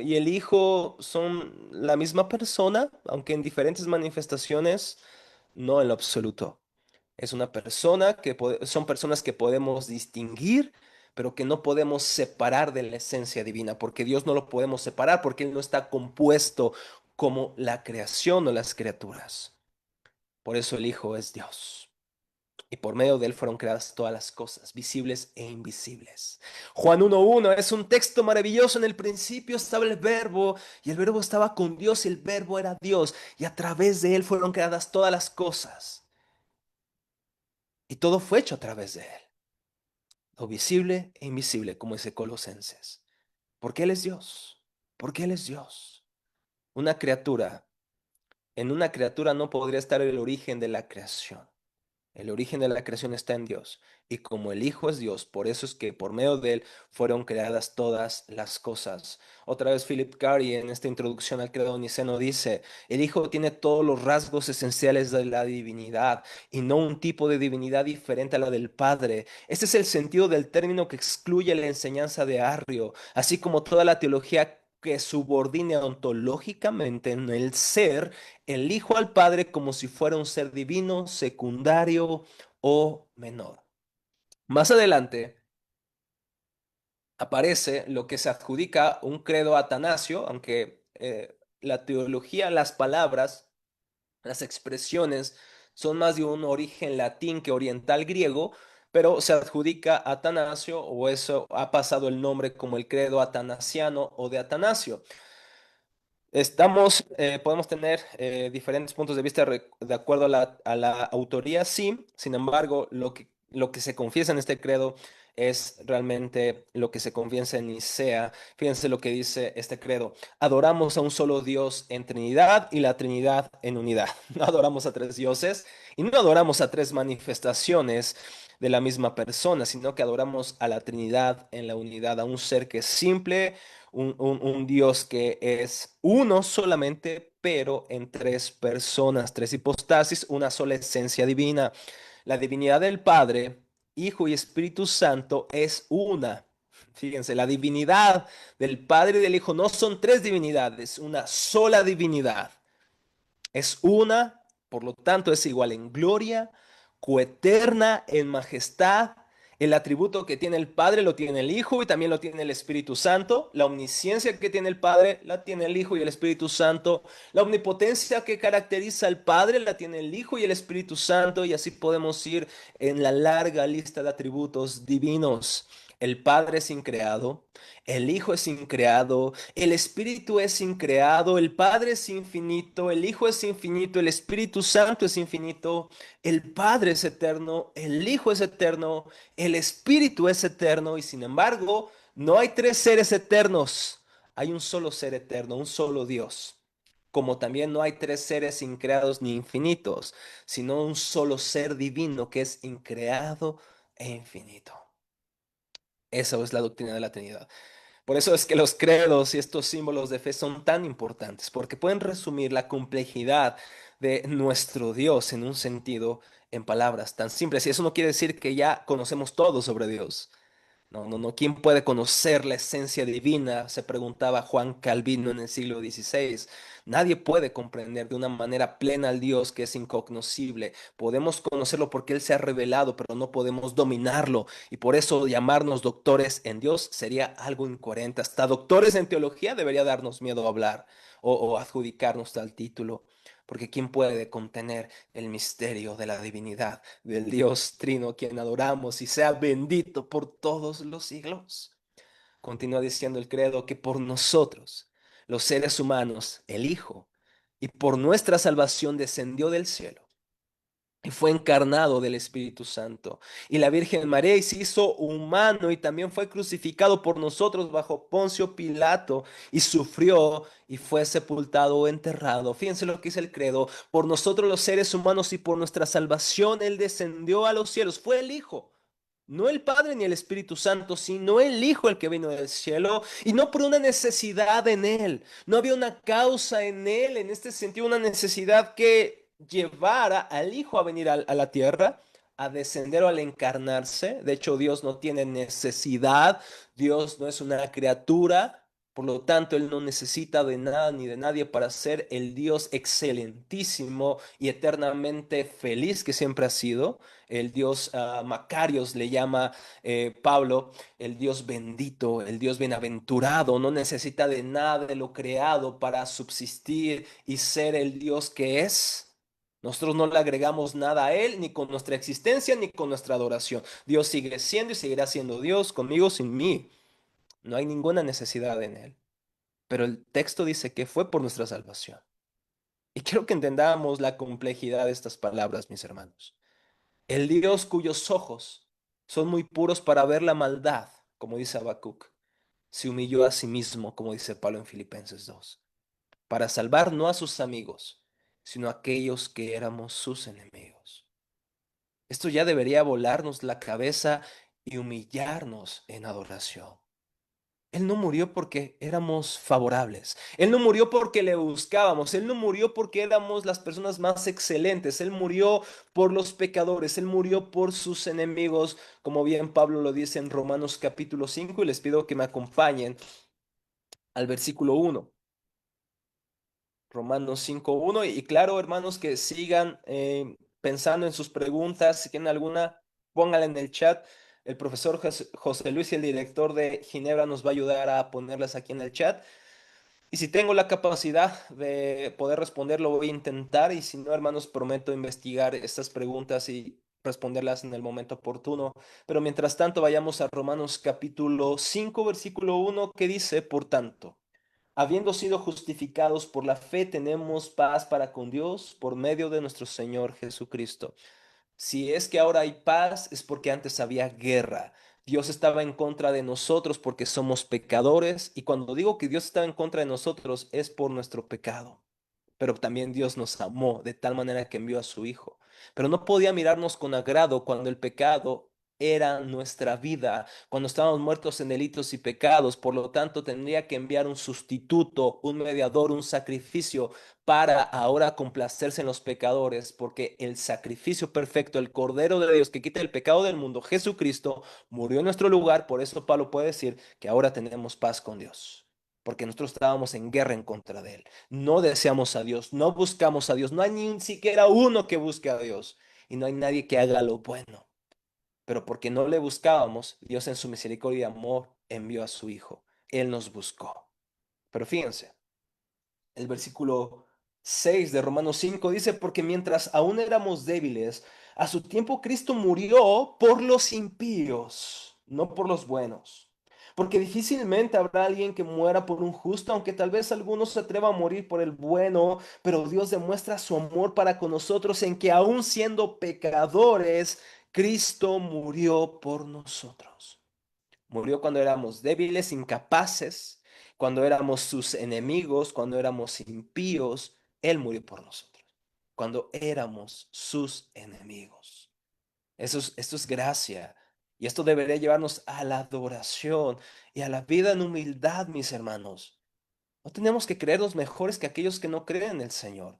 B: y el Hijo son la misma persona, aunque en diferentes manifestaciones, no en lo absoluto. Es una persona son personas que podemos distinguir, pero que no podemos separar de la esencia divina, porque Dios no lo podemos separar, porque Él no está compuesto como la creación o las criaturas. Por eso el Hijo es Dios. Y por medio de Él fueron creadas todas las cosas, visibles e invisibles. Juan 1:1 es un texto maravilloso. En el principio estaba el Verbo, y el Verbo estaba con Dios, y el Verbo era Dios, y a través de Él fueron creadas todas las cosas. Y todo fue hecho a través de Él, lo visible e invisible, como dice Colosenses. Porque Él es Dios, porque Él es Dios. Una criatura, en una criatura no podría estar el origen de la creación. El origen de la creación está en Dios. Y como el Hijo es Dios, por eso es que por medio de Él fueron creadas todas las cosas. Otra vez Philip Carey en esta introducción al credo niceno dice, el Hijo tiene todos los rasgos esenciales de la divinidad y no un tipo de divinidad diferente a la del Padre. Este es el sentido del término que excluye la enseñanza de Arrio, así como toda la teología que subordine ontológicamente en el ser el Hijo al Padre como si fuera un ser divino, secundario o menor. Más adelante aparece lo que se adjudica un credo a Atanasio, aunque la teología, las palabras, las expresiones son más de un origen latín que oriental griego, pero se adjudica a Atanasio o eso ha pasado el nombre como el credo atanasiano o de Atanasio. Podemos tener diferentes puntos de vista de acuerdo a la autoría, sí. Sin embargo, lo que se confiesa en este credo es realmente lo que se confiesa en Nicea. Fíjense lo que dice este credo. Adoramos a un solo Dios en Trinidad y la Trinidad en unidad. No adoramos a tres dioses y no adoramos a tres manifestaciones de la misma persona, sino que adoramos a la Trinidad en la unidad, a un ser que es simple, un Dios que es uno solamente, pero en tres personas, tres hipostasis, una sola esencia divina. La divinidad del Padre, Hijo y Espíritu Santo es una. Fíjense, la divinidad del Padre y del Hijo no son tres divinidades, una sola divinidad. Es una, por lo tanto es igual en gloria, coeterna en majestad. El atributo que tiene el Padre lo tiene el Hijo y también lo tiene el Espíritu Santo. La omnisciencia que tiene el Padre la tiene el Hijo y el Espíritu Santo. La omnipotencia que caracteriza al Padre la tiene el Hijo y el Espíritu Santo. Y así podemos ir en la larga lista de atributos divinos. El Padre es increado, el Hijo es increado, el Espíritu es increado, el Padre es infinito, el Hijo es infinito, el Espíritu Santo es infinito, el Padre es eterno, el Hijo es eterno, el Espíritu es eterno y sin embargo no hay tres seres eternos, hay un solo ser eterno, un solo Dios. Como también no hay tres seres increados ni infinitos, sino un solo ser divino que es increado e infinito. Esa es la doctrina de la Trinidad. Por eso es que los credos y estos símbolos de fe son tan importantes, porque pueden resumir la complejidad de nuestro Dios en un sentido, en palabras tan simples. Y eso no quiere decir que ya conocemos todo sobre Dios. No, no, no. ¿Quién puede conocer la esencia divina? Se preguntaba Juan Calvino en el siglo XVI. Nadie puede comprender de una manera plena al Dios que es incognoscible. Podemos conocerlo porque Él se ha revelado, pero no podemos dominarlo. Y por eso llamarnos doctores en Dios sería algo incoherente. Hasta doctores en teología debería darnos miedo hablar o adjudicarnos tal título. Porque ¿quién puede contener el misterio de la divinidad del Dios Trino, quien adoramos y sea bendito por todos los siglos? Continúa diciendo el credo que por nosotros, los seres humanos, el Hijo, y por nuestra salvación descendió del cielo y fue encarnado del Espíritu Santo. Y la Virgen María y se hizo humano y también fue crucificado por nosotros bajo Poncio Pilato y sufrió y fue sepultado o enterrado. Fíjense lo que dice el credo. Por nosotros los seres humanos y por nuestra salvación Él descendió a los cielos. Fue el Hijo. No el Padre ni el Espíritu Santo, sino el Hijo el que vino del cielo y no por una necesidad en Él. No había una causa en Él, en este sentido, una necesidad que llevara al Hijo a venir a la tierra, a descender o al encarnarse. De hecho, Dios no tiene necesidad, Dios no es una criatura. Por lo tanto, Él no necesita de nada ni de nadie para ser el Dios excelentísimo y eternamente feliz que siempre ha sido. El Dios Macarios le llama Pablo, el Dios bendito, el Dios bienaventurado, no necesita de nada de lo creado para subsistir y ser el Dios que es. Nosotros no le agregamos nada a Él, ni con nuestra existencia, ni con nuestra adoración. Dios sigue siendo y seguirá siendo Dios conmigo, sin mí. No hay ninguna necesidad en Él. Pero el texto dice que fue por nuestra salvación. Y quiero que entendamos la complejidad de estas palabras, mis hermanos. El Dios cuyos ojos son muy puros para ver la maldad, como dice Habacuc, se humilló a sí mismo, como dice Pablo en Filipenses 2, para salvar no a sus amigos, sino a aquellos que éramos sus enemigos. Esto ya debería volarnos la cabeza y humillarnos en adoración. Él no murió porque éramos favorables. Él no murió porque le buscábamos. Él no murió porque éramos las personas más excelentes. Él murió por los pecadores. Él murió por sus enemigos, como bien Pablo lo dice en Romanos capítulo 5. Y les pido que me acompañen al versículo 1. Romanos 5:1. Y claro, hermanos, que sigan pensando en sus preguntas. Si tienen alguna, pónganla en el chat. El profesor José Luis y el director de Ginebra nos va a ayudar a ponerlas aquí en el chat. Y si tengo la capacidad de poder responder, lo voy a intentar. Y si no, hermanos, prometo investigar estas preguntas y responderlas en el momento oportuno. Pero mientras tanto, vayamos a Romanos capítulo 5 versículo 1 que dice, por tanto, habiendo sido justificados por la fe, tenemos paz para con Dios por medio de nuestro Señor Jesucristo. Si es que ahora hay paz, es porque antes había guerra. Dios estaba en contra de nosotros porque somos pecadores. Y cuando digo que Dios estaba en contra de nosotros, es por nuestro pecado. Pero también Dios nos amó de tal manera que envió a su Hijo. Pero no podía mirarnos con agrado cuando el pecado era nuestra vida, cuando estábamos muertos en delitos y pecados. Por lo tanto, tendría que enviar un sustituto, un mediador, un sacrificio para ahora complacerse en los pecadores, porque el sacrificio perfecto, el Cordero de Dios que quita el pecado del mundo, Jesucristo, murió en nuestro lugar. Por eso Pablo puede decir que ahora tenemos paz con Dios, porque nosotros estábamos en guerra en contra de él. No deseamos a Dios, no buscamos a Dios, no hay ni siquiera uno que busque a Dios y no hay nadie que haga lo bueno. Pero porque no le buscábamos, Dios en su misericordia y amor envió a su Hijo. Él nos buscó. Pero fíjense, el versículo 6 de Romanos 5 dice, porque mientras aún éramos débiles, a su tiempo Cristo murió por los impíos, no por los buenos. Porque difícilmente habrá alguien que muera por un justo, aunque tal vez alguno se atreva a morir por el bueno, pero Dios demuestra su amor para con nosotros en que aún siendo pecadores, Cristo murió por nosotros. Murió cuando éramos débiles, incapaces, cuando éramos sus enemigos, cuando éramos impíos. Él murió por nosotros, cuando éramos sus enemigos. Esto es gracia. Y esto debería llevarnos a la adoración y a la vida en humildad, mis hermanos. No tenemos que creernos mejores que aquellos que no creen en el Señor.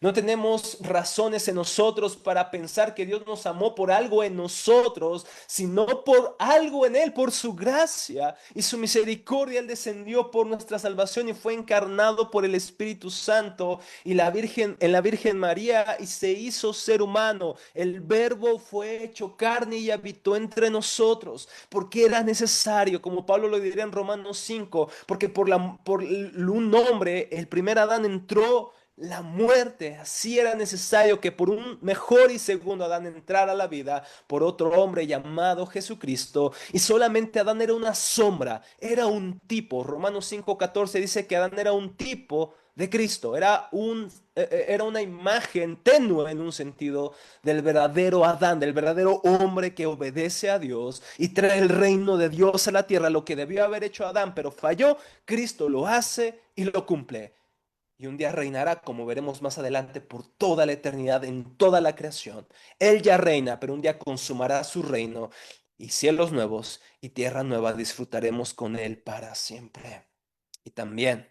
B: No tenemos razones en nosotros para pensar que Dios nos amó por algo en nosotros, sino por algo en Él, por su gracia y su misericordia. Él descendió por nuestra salvación y fue encarnado por el Espíritu Santo y la Virgen, en la Virgen María y se hizo ser humano. El Verbo fue hecho carne y habitó entre nosotros, porque era necesario, como Pablo lo diría en Romanos 5, porque por un hombre, el primer Adán entró la muerte. Así era necesario que por un mejor y segundo Adán entrara a la vida por otro hombre llamado Jesucristo. Y solamente Adán era una sombra, era un tipo. Romanos 5:14 dice que Adán era un tipo de Cristo, era una imagen tenue en un sentido del verdadero Adán, del verdadero hombre que obedece a Dios y trae el reino de Dios a la tierra. Lo que debió haber hecho Adán, pero falló, Cristo lo hace y lo cumple. Y un día reinará, como veremos más adelante, por toda la eternidad en toda la creación. Él ya reina, pero un día consumará su reino y cielos nuevos y tierra nueva disfrutaremos con Él para siempre. Y también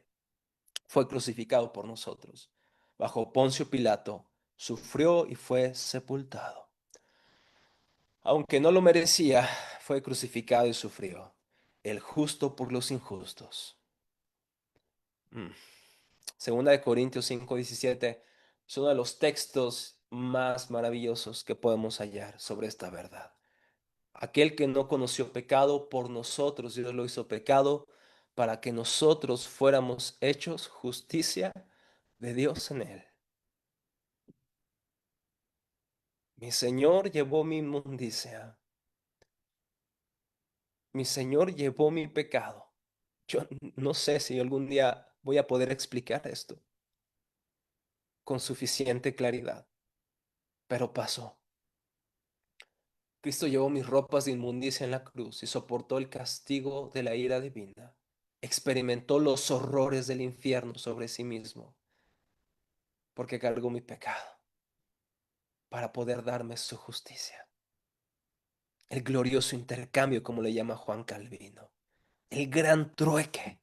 B: fue crucificado por nosotros. Bajo Poncio Pilato, sufrió y fue sepultado. Aunque no lo merecía, fue crucificado y sufrió. El justo por los injustos. Mm. Segunda de Corintios 5:17 es uno de los textos más maravillosos que podemos hallar sobre esta verdad. Aquel que no conoció pecado, por nosotros Dios lo hizo pecado para que nosotros fuéramos hechos justicia de Dios en él. Mi Señor llevó mi inmundicia, mi Señor llevó mi pecado. Yo no sé si algún día voy a poder explicar esto con suficiente claridad, pero pasó. Cristo llevó mis ropas de inmundicia en la cruz y soportó el castigo de la ira divina. Experimentó los horrores del infierno sobre sí mismo, porque cargó mi pecado. para poder darme su justicia. El glorioso intercambio, como le llama Juan Calvino. El gran trueque.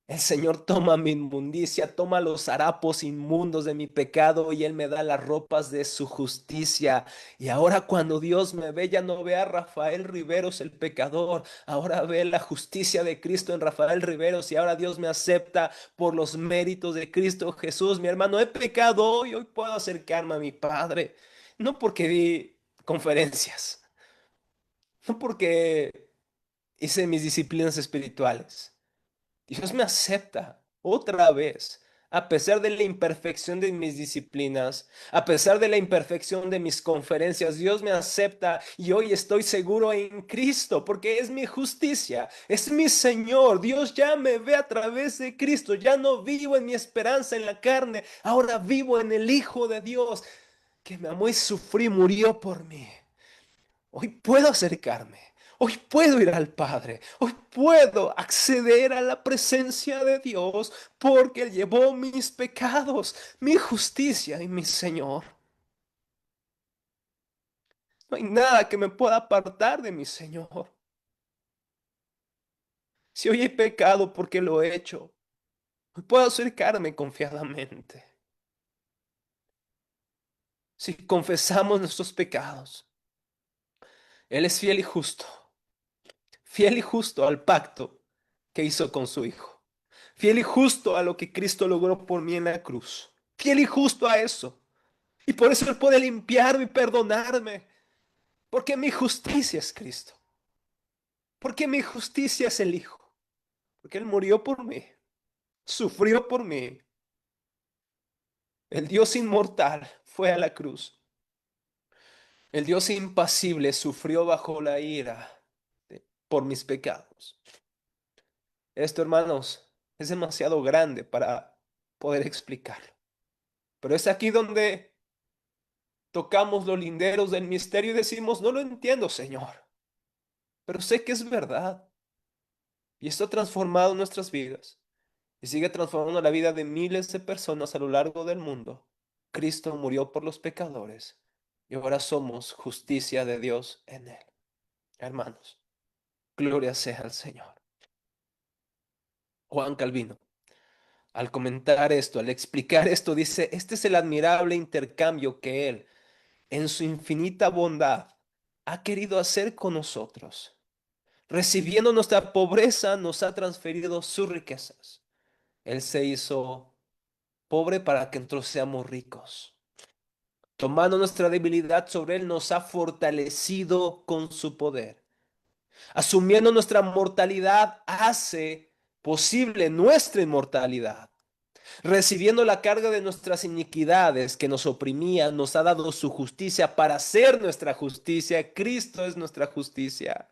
B: El Señor toma mi inmundicia, toma los harapos inmundos de mi pecado y Él me da las ropas de su justicia. Y ahora cuando Dios me ve, ya no ve a Rafael Riveros el pecador, ahora ve la justicia de Cristo en Rafael Riveros y ahora Dios me acepta por los méritos de Cristo Jesús. Mi hermano, he pecado hoy puedo acercarme a mi Padre. No porque di conferencias, no porque hice mis disciplinas espirituales. Dios me acepta otra vez, a pesar de la imperfección de mis disciplinas, a pesar de la imperfección de mis conferencias. Dios me acepta y hoy estoy seguro en Cristo porque es mi justicia, es mi Señor. Dios ya me ve a través de Cristo. Ya no vivo en mi esperanza en la carne, ahora vivo en el Hijo de Dios que me amó y sufrió y murió por mí. Hoy puedo acercarme. Hoy puedo ir al Padre. Hoy puedo acceder a la presencia de Dios porque Él llevó mis pecados, mi justicia y mi Señor. No hay nada que me pueda apartar de mi Señor. Si hoy he pecado porque lo he hecho, hoy puedo acercarme confiadamente. Si confesamos nuestros pecados, Él es fiel y justo al pacto que hizo con su Hijo. Fiel y justo a lo que Cristo logró por mí en la cruz. Fiel y justo a eso. Y por eso Él puede limpiarme y perdonarme. Porque mi justicia es Cristo. Porque mi justicia es el Hijo. Porque Él murió por mí. Sufrió por mí. El Dios inmortal fue a la cruz. El Dios impasible sufrió bajo la ira por mis pecados. Esto, hermanos, es demasiado grande para poder explicarlo. Pero es aquí donde tocamos los linderos del misterio y decimos, no lo entiendo, Señor, pero sé que es verdad. Y esto ha transformado nuestras vidas y sigue transformando la vida de miles de personas a lo largo del mundo. Cristo murió por los pecadores y ahora somos justicia de Dios en Él. Hermanos, gloria sea al Señor. Juan Calvino, al comentar esto, al explicar esto, dice, este es el admirable intercambio que Él, en su infinita bondad, ha querido hacer con nosotros. Recibiendo nuestra pobreza, nos ha transferido sus riquezas. Él se hizo pobre para que nosotros seamos ricos. Tomando nuestra debilidad sobre Él, nos ha fortalecido con su poder. Asumiendo nuestra mortalidad, hace posible nuestra inmortalidad. Recibiendo la carga de nuestras iniquidades que nos oprimían, nos ha dado su justicia para ser nuestra justicia. Cristo es nuestra justicia.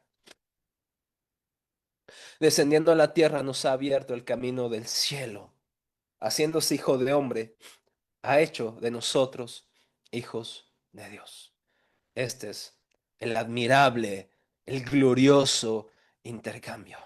B: Descendiendo a la tierra, nos ha abierto el camino del cielo. Haciéndose hijo de hombre, ha hecho de nosotros hijos de Dios. Este es el admirable, el glorioso intercambio.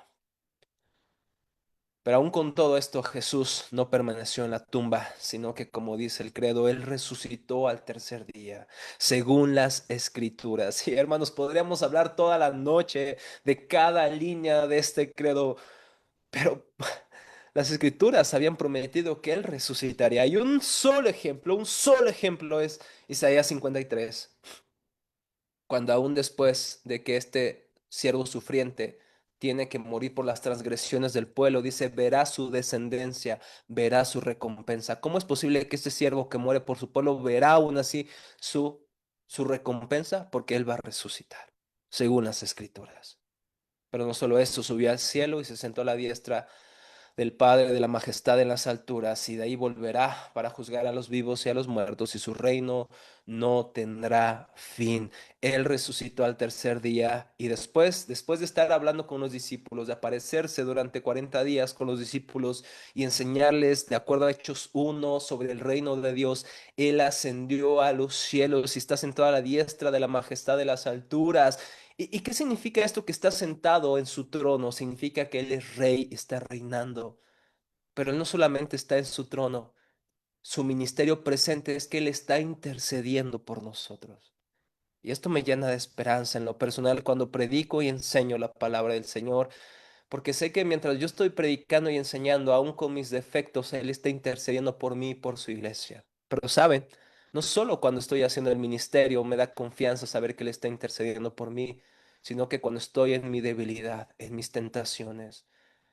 B: Pero aún con todo esto, Jesús no permaneció en la tumba, sino que, como dice el credo, Él resucitó al tercer día, según las Escrituras. Y hermanos, podríamos hablar toda la noche de cada línea de este credo, pero las Escrituras habían prometido que Él resucitaría. Y un solo ejemplo es Isaías 53, cuando aún después de que este siervo sufriente tiene que morir por las transgresiones del pueblo, dice, verá su descendencia, verá su recompensa. ¿Cómo es posible que este siervo que muere por su pueblo verá aún así su recompensa? Porque Él va a resucitar, según las Escrituras. Pero no solo eso, subió al cielo y se sentó a la diestra del Padre de la majestad en las alturas, y de ahí volverá para juzgar a los vivos y a los muertos, y su reino no tendrá fin. Él resucitó al tercer día, y después de estar hablando con los discípulos, de aparecerse durante 40 días con los discípulos y enseñarles, de acuerdo a Hechos 1 sobre el reino de Dios, Él ascendió a los cielos y está sentado a la diestra de la majestad de las alturas. ¿Y qué significa esto que está sentado en su trono? Significa que Él es rey, está reinando. Pero Él no solamente está en su trono, su ministerio presente es que Él está intercediendo por nosotros. Y esto me llena de esperanza en lo personal cuando predico y enseño la palabra del Señor, porque sé que mientras yo estoy predicando y enseñando, aún con mis defectos, Él está intercediendo por mí y por su iglesia. Pero saben, no solo cuando estoy haciendo el ministerio me da confianza saber que Él está intercediendo por mí, sino que cuando estoy en mi debilidad, en mis tentaciones,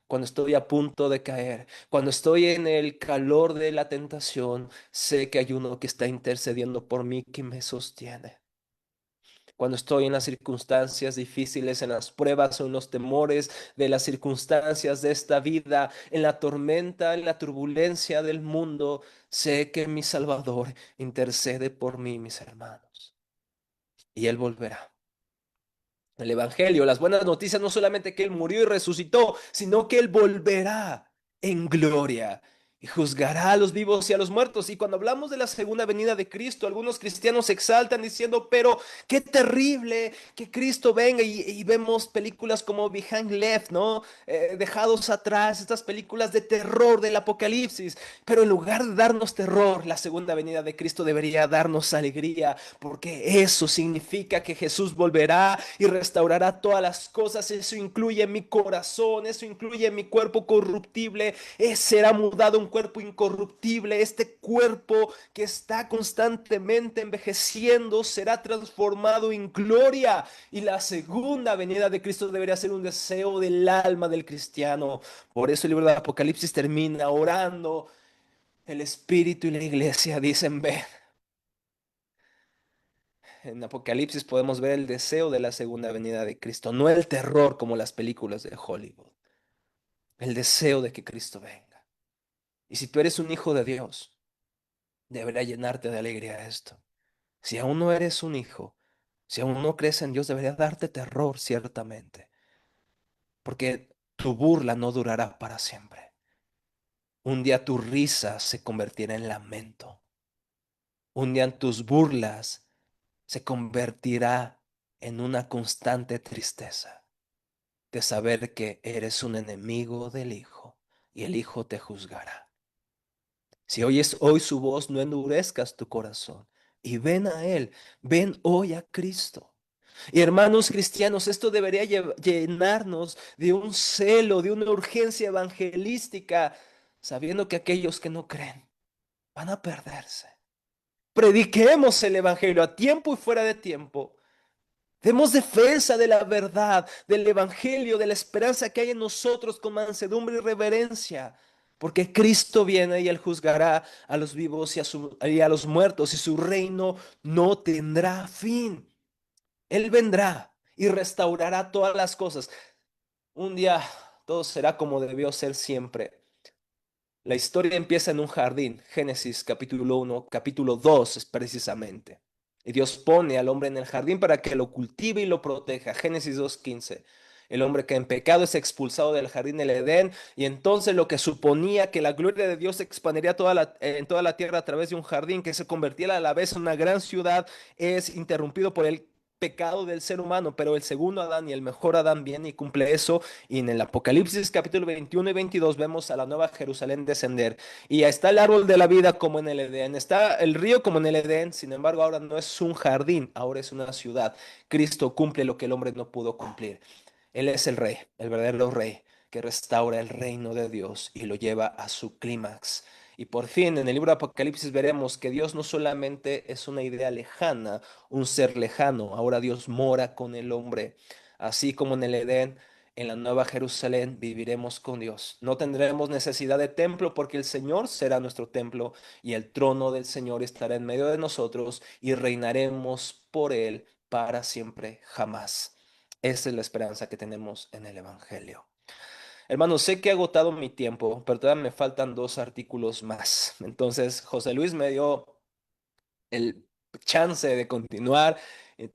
B: cuando estoy a punto de caer, cuando estoy en el calor de la tentación, sé que hay uno que está intercediendo por mí, que me sostiene. Cuando estoy en las circunstancias difíciles, en las pruebas o en los temores de las circunstancias de esta vida, en la tormenta, en la turbulencia del mundo, sé que mi Salvador intercede por mí, mis hermanos, y Él volverá. El Evangelio, las buenas noticias, no solamente que Él murió y resucitó, sino que Él volverá en gloria y juzgará a los vivos y a los muertos. Y cuando hablamos de la segunda venida de Cristo, algunos cristianos se exaltan diciendo, pero qué terrible que Cristo venga. Y vemos películas como Behind Left, ¿no? Dejados atrás, estas películas de terror del Apocalipsis. Pero en lugar de darnos terror, la segunda venida de Cristo debería darnos alegría, porque eso significa que Jesús volverá y restaurará todas las cosas. Eso incluye mi corazón, eso incluye mi cuerpo corruptible. Será mudado a un cuerpo incorruptible. Este cuerpo que está constantemente envejeciendo será transformado en gloria. Y la segunda venida de Cristo debería ser un deseo del alma del cristiano. Por eso el libro de Apocalipsis termina orando. El Espíritu y la iglesia dicen, ven. En Apocalipsis podemos ver el deseo de la segunda venida de Cristo, no el terror como las películas de Hollywood, el deseo de que Cristo venga. Y si tú eres un hijo de Dios, deberá llenarte de alegría esto. Si aún no eres un hijo, si aún no crees en Dios, debería darte terror ciertamente, porque tu burla no durará para siempre. Un día tu risa se convertirá en lamento. Un día tus burlas se convertirá en una constante tristeza de saber que eres un enemigo del Hijo y el Hijo te juzgará. Si oyes hoy su voz, no endurezcas tu corazón y ven a Él, ven hoy a Cristo. Y hermanos cristianos, esto debería llenarnos de un celo, de una urgencia evangelística, sabiendo que aquellos que no creen van a perderse. Prediquemos el Evangelio a tiempo y fuera de tiempo. Demos defensa de la verdad, del Evangelio, de la esperanza que hay en nosotros con mansedumbre y reverencia. Porque Cristo viene y Él juzgará a los vivos y a los muertos y su reino no tendrá fin. Él vendrá y restaurará todas las cosas. Un día todo será como debió ser siempre. La historia empieza en un jardín, Génesis capítulo 1, capítulo 2 es precisamente. Y Dios pone al hombre en el jardín para que lo cultive y lo proteja. Génesis 2:15. El hombre que en pecado es expulsado del jardín del Edén y entonces lo que suponía que la gloria de Dios se expandiría en toda la tierra a través de un jardín que se convertiría a la vez en una gran ciudad es interrumpido por el pecado del ser humano, pero el segundo Adán y el mejor Adán viene y cumple eso y en el Apocalipsis capítulo 21 y 22 vemos a la nueva Jerusalén descender. Y está el árbol de la vida como en el Edén, está el río como en el Edén, sin embargo ahora no es un jardín, ahora es una ciudad. Cristo cumple lo que el hombre no pudo cumplir. Él es el rey, el verdadero rey, que restaura el reino de Dios y lo lleva a su clímax. Y por fin en el libro de Apocalipsis veremos que Dios no solamente es una idea lejana, un ser lejano, ahora Dios mora con el hombre, así como en el Edén. En la nueva Jerusalén viviremos con Dios. No tendremos necesidad de templo porque el Señor será nuestro templo y el trono del Señor estará en medio de nosotros y reinaremos por Él para siempre, jamás. Esa es la esperanza que tenemos en el Evangelio. Hermano, sé que he agotado mi tiempo, pero todavía me faltan dos artículos más. Entonces, José Luis me dio el chance de continuar.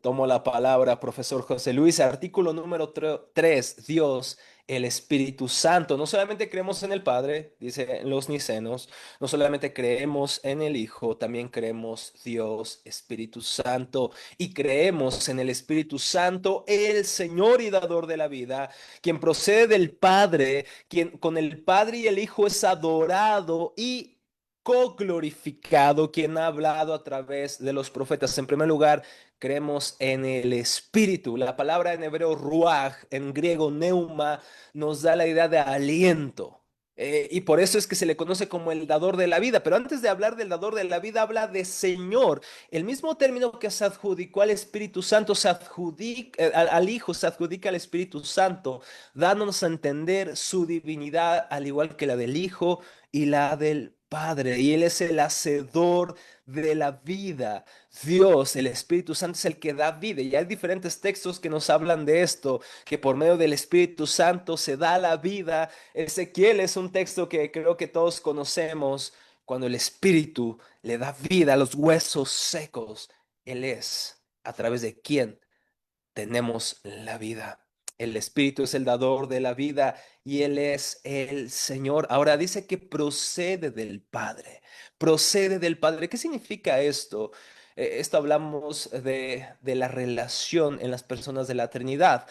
B: Tomo la palabra, profesor José Luis. Artículo número 3, Dios, el Espíritu Santo. No solamente creemos en el Padre, dice en los Nicenos, no solamente creemos en el Hijo, también creemos Dios, Espíritu Santo, y creemos en el Espíritu Santo, el Señor y dador de la vida, quien procede del Padre, quien con el Padre y el Hijo es adorado y co-glorificado, quien ha hablado a través de los profetas. En primer lugar, creemos en el Espíritu. La palabra en hebreo ruach, en griego neuma, nos da la idea de aliento. Y por eso es que se le conoce como el dador de la vida. Pero antes de hablar del dador de la vida, habla de Señor. El mismo término que se adjudicó al Espíritu Santo, se adjudica, al Hijo se adjudica al Espíritu Santo, dándonos a entender su divinidad, al igual que la del Hijo y la del Padre. Y Él es el hacedor de la vida. Dios, el Espíritu Santo, es el que da vida. Y hay diferentes textos que nos hablan de esto, que por medio del Espíritu Santo se da la vida. Ezequiel es un texto que creo que todos conocemos, cuando el Espíritu le da vida a los huesos secos. Él es a través de quien tenemos la vida. El Espíritu es el dador de la vida y Él es el Señor. Ahora dice que procede del Padre. Procede del Padre. ¿Qué significa esto? Esto hablamos de la relación en las personas de la Trinidad.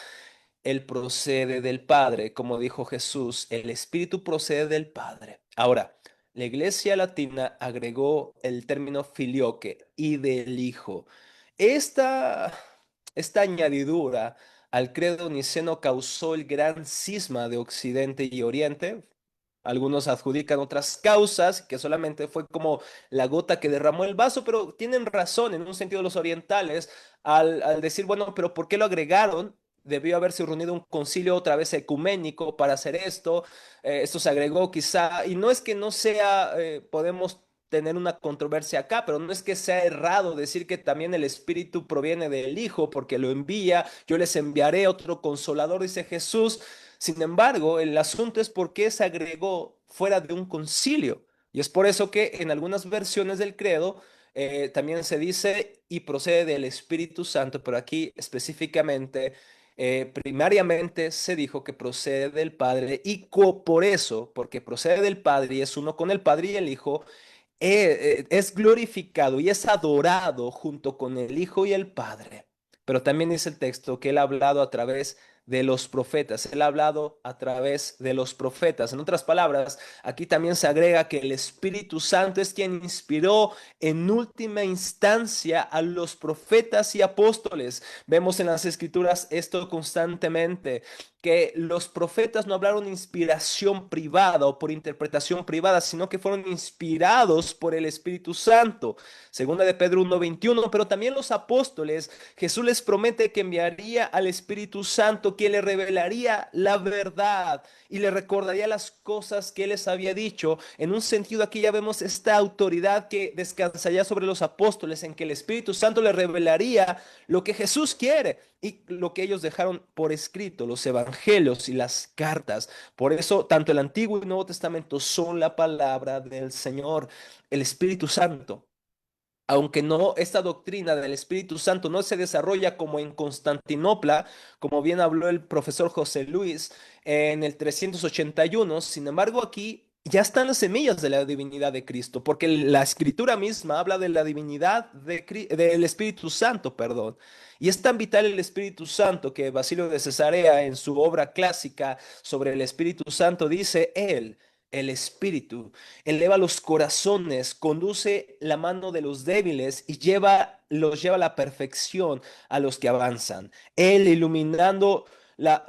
B: Él procede del Padre, como dijo Jesús, el Espíritu procede del Padre. Ahora, la Iglesia Latina agregó el término filioque y del Hijo. Esta, esta añadidura al credo niceno causó el gran cisma de Occidente y Oriente. Algunos adjudican otras causas, que solamente fue como la gota que derramó el vaso, pero tienen razón en un sentido los orientales al decir, bueno, pero ¿por qué lo agregaron? Debió haberse reunido un concilio otra vez ecuménico para hacer esto. Esto se agregó quizá, y no es que no sea, podemos tener una controversia acá, pero no es que sea errado decir que también el Espíritu proviene del Hijo, porque lo envía, yo les enviaré otro consolador, dice Jesús. Sin embargo, el asunto es por qué se agregó fuera de un concilio. Y es por eso que en algunas versiones del credo también se dice y procede del Espíritu Santo, pero aquí específicamente, primariamente se dijo que procede del Padre y por eso, porque procede del Padre y es uno con el Padre y el Hijo, es glorificado y es adorado junto con el Hijo y el Padre. Pero también dice el texto que Él ha hablado a través de los profetas. Él ha hablado a través de los profetas. En otras palabras, aquí también se agrega que el Espíritu Santo es quien inspiró en última instancia a los profetas y apóstoles. Vemos en las Escrituras esto constantemente, que los profetas no hablaron inspiración privada o por interpretación privada, sino que fueron inspirados por el Espíritu Santo. Segunda de Pedro 1:21, pero también los apóstoles, Jesús les promete que enviaría al Espíritu Santo, quien le revelaría la verdad y le recordaría las cosas que él les había dicho. En un sentido, aquí ya vemos esta autoridad que descansaría sobre los apóstoles, en que el Espíritu Santo le revelaría lo que Jesús quiere y lo que ellos dejaron por escrito, los evangelios y las cartas. Por eso, tanto el Antiguo y Nuevo Testamento son la palabra del Señor, el Espíritu Santo. Aunque no, esta doctrina del Espíritu Santo no se desarrolla como en Constantinopla, como bien habló el profesor José Luis en el 381. Sin embargo, aquí ya están las semillas de la divinidad de Cristo, porque la escritura misma habla de la divinidad del Espíritu Santo, perdón. Y es tan vital el Espíritu Santo que Basilio de Cesarea, en su obra clásica sobre el Espíritu Santo, dice él. El Espíritu eleva los corazones, conduce la mano de los débiles y los lleva a la perfección a los que avanzan. Él, iluminando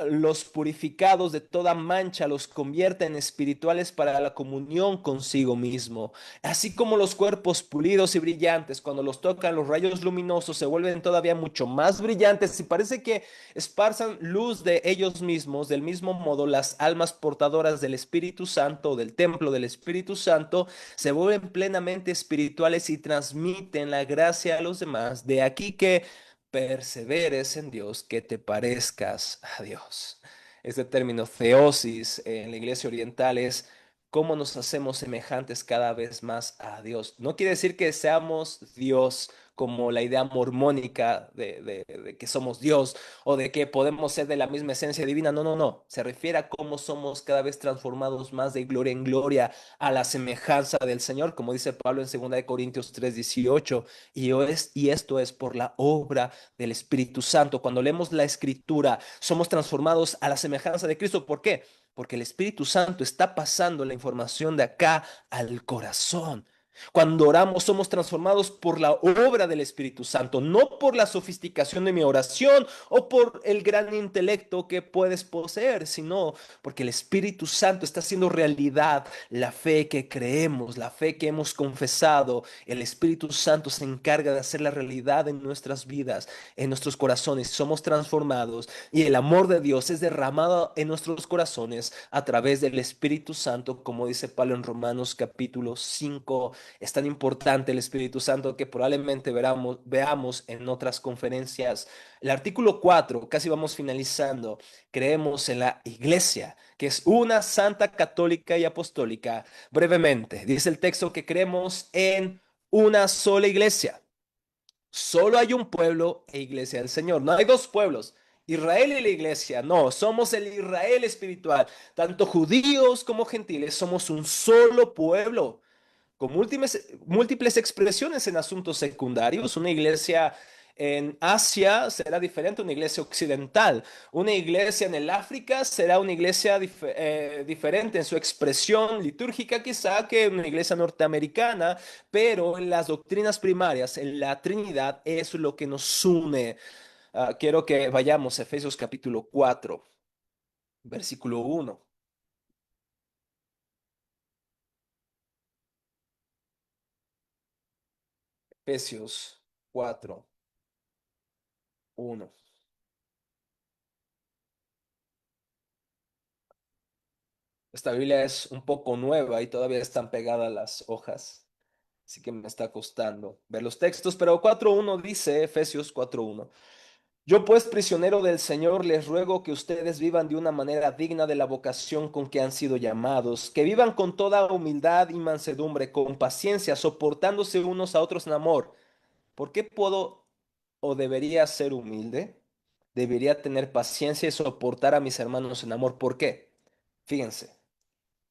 B: los purificados de toda mancha, los convierte en espirituales para la comunión consigo mismo. Así como los cuerpos pulidos y brillantes, cuando los tocan los rayos luminosos, se vuelven todavía mucho más brillantes y parece que esparzan luz de ellos mismos. Del mismo modo, las almas portadoras del Espíritu Santo, del templo del Espíritu Santo, se vuelven plenamente espirituales y transmiten la gracia a los demás. De aquí que perseveres en Dios, que te parezcas a Dios. Este término theosis en la iglesia oriental es cómo nos hacemos semejantes cada vez más a Dios. No quiere decir que seamos Dios como la idea mormónica de que somos Dios o de que podemos ser de la misma esencia divina. No, no, no. Se refiere a cómo somos cada vez transformados más de gloria en gloria a la semejanza del Señor, como dice Pablo en 2 Corintios 3:18. Y esto es por la obra del Espíritu Santo. Cuando leemos la Escritura, somos transformados a la semejanza de Cristo. ¿Por qué? Porque el Espíritu Santo está pasando la información de acá al corazón. Cuando oramos somos transformados por la obra del Espíritu Santo, no por la sofisticación de mi oración o por el gran intelecto que puedes poseer, sino porque el Espíritu Santo está haciendo realidad la fe que creemos, la fe que hemos confesado. El Espíritu Santo se encarga de hacer la realidad en nuestras vidas, en nuestros corazones. Somos transformados y el amor de Dios es derramado en nuestros corazones a través del Espíritu Santo, como dice Pablo en Romanos capítulo 5. Es tan importante el Espíritu Santo que probablemente veamos en otras conferencias. El artículo 4, casi vamos finalizando. Creemos en la iglesia, que es una santa católica y apostólica. Brevemente, dice el texto que creemos en una sola iglesia. Solo hay un pueblo e iglesia del Señor. No hay dos pueblos. Israel y la iglesia, no, somos el Israel espiritual. Tanto judíos como gentiles somos un solo pueblo con múltiples expresiones en asuntos secundarios. Una iglesia en Asia será diferente a una iglesia occidental. Una iglesia en el África será una iglesia diferente en su expresión litúrgica quizá que una iglesia norteamericana, pero en las doctrinas primarias, en la Trinidad, es lo que nos une. Quiero que vayamos a Efesios capítulo 4, versículo 1. Efesios 4, 1. Esta Biblia es un poco nueva y todavía están pegadas las hojas, así que me está costando ver los textos, pero 4.1 dice, Efesios 4.1, yo pues prisionero del Señor les ruego que ustedes vivan de una manera digna de la vocación con que han sido llamados, que vivan con toda humildad y mansedumbre, con paciencia, soportándose unos a otros en amor. ¿Por qué puedo o debería ser humilde? Debería tener paciencia y soportar a mis hermanos en amor. ¿Por qué? Fíjense,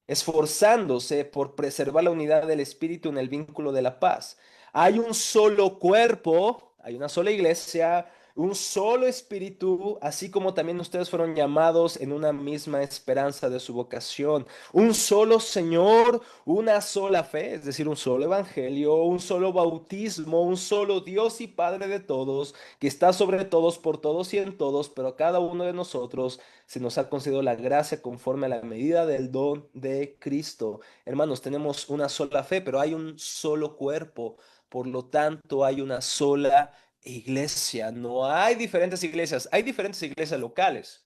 B: esforzándose por preservar la unidad del espíritu en el vínculo de la paz. Hay un solo cuerpo, hay una sola iglesia, un solo espíritu, así como también ustedes fueron llamados en una misma esperanza de su vocación. Un solo Señor, una sola fe, es decir, un solo evangelio, un solo bautismo, un solo Dios y Padre de todos, que está sobre todos, por todos y en todos, pero a cada uno de nosotros se nos ha concedido la gracia conforme a la medida del don de Cristo. Hermanos, tenemos una sola fe, pero hay un solo cuerpo. Por lo tanto, hay una sola iglesia. No hay diferentes iglesias, hay diferentes iglesias locales.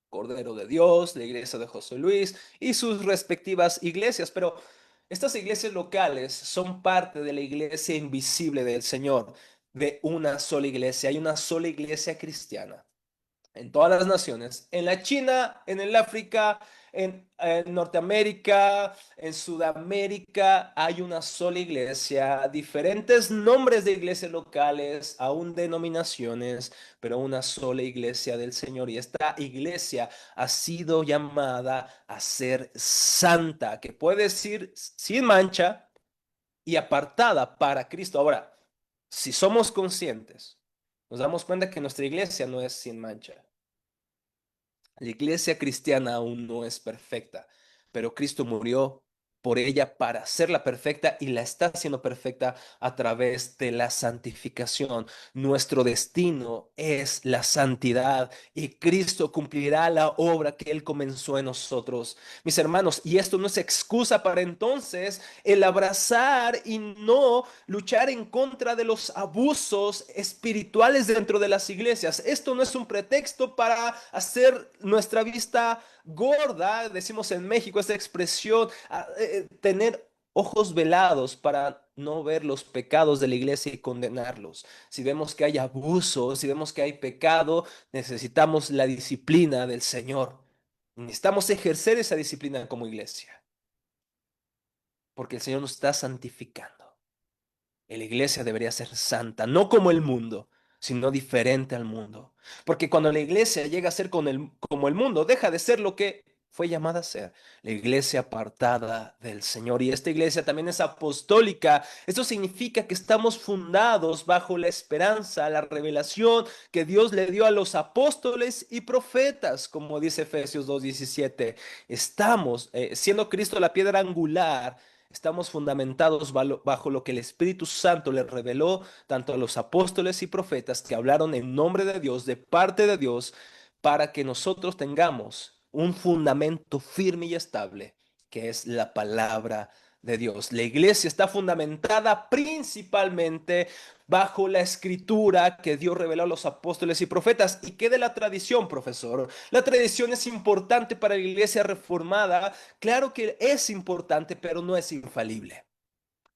B: Cordero de Dios, la iglesia de José Luis y sus respectivas iglesias, pero estas iglesias locales son parte de la iglesia invisible del Señor, de una sola iglesia. Hay una sola iglesia cristiana en todas las naciones, en la China, en el África, en Norteamérica, en Sudamérica, hay una sola iglesia, diferentes nombres de iglesias locales, aún denominaciones, pero una sola iglesia del Señor. Y esta iglesia ha sido llamada a ser santa, que puede decir sin mancha y apartada para Cristo. Ahora, si somos conscientes, nos damos cuenta que nuestra iglesia no es sin mancha. La iglesia cristiana aún no es perfecta, pero Cristo murió por ella para hacerla perfecta y la está haciendo perfecta a través de la santificación. Nuestro destino es la santidad y Cristo cumplirá la obra que Él comenzó en nosotros. Mis hermanos, y esto no es excusa para entonces el abrazar y no luchar en contra de los abusos espirituales dentro de las iglesias. Esto no es un pretexto para hacer nuestra vista gorda, decimos en México esta expresión, tener ojos velados para no ver los pecados de la iglesia y condenarlos. Si vemos que hay abuso, si vemos que hay pecado, necesitamos la disciplina del Señor. Necesitamos ejercer esa disciplina como iglesia, porque el Señor nos está santificando. La iglesia debería ser santa, no como el mundo, sino diferente al mundo. Porque cuando la iglesia llega a ser como el mundo, deja de ser lo que fue llamada a ser, la iglesia apartada del Señor. Y esta iglesia también es apostólica. Esto significa que estamos fundados bajo la esperanza, la revelación que Dios le dio a los apóstoles y profetas, como dice Efesios 2:17. Estamos, siendo Cristo la piedra angular, Estamos fundamentados bajo lo que el Espíritu Santo le reveló tanto a los apóstoles y profetas que hablaron en nombre de Dios, de parte de Dios, para que nosotros tengamos un fundamento firme y estable, que es la palabra de Dios. La iglesia está fundamentada principalmente bajo la escritura que Dios reveló a los apóstoles y profetas. ¿Y qué de la tradición, profesor? La tradición es importante para la iglesia reformada. Claro que es importante, pero no es infalible.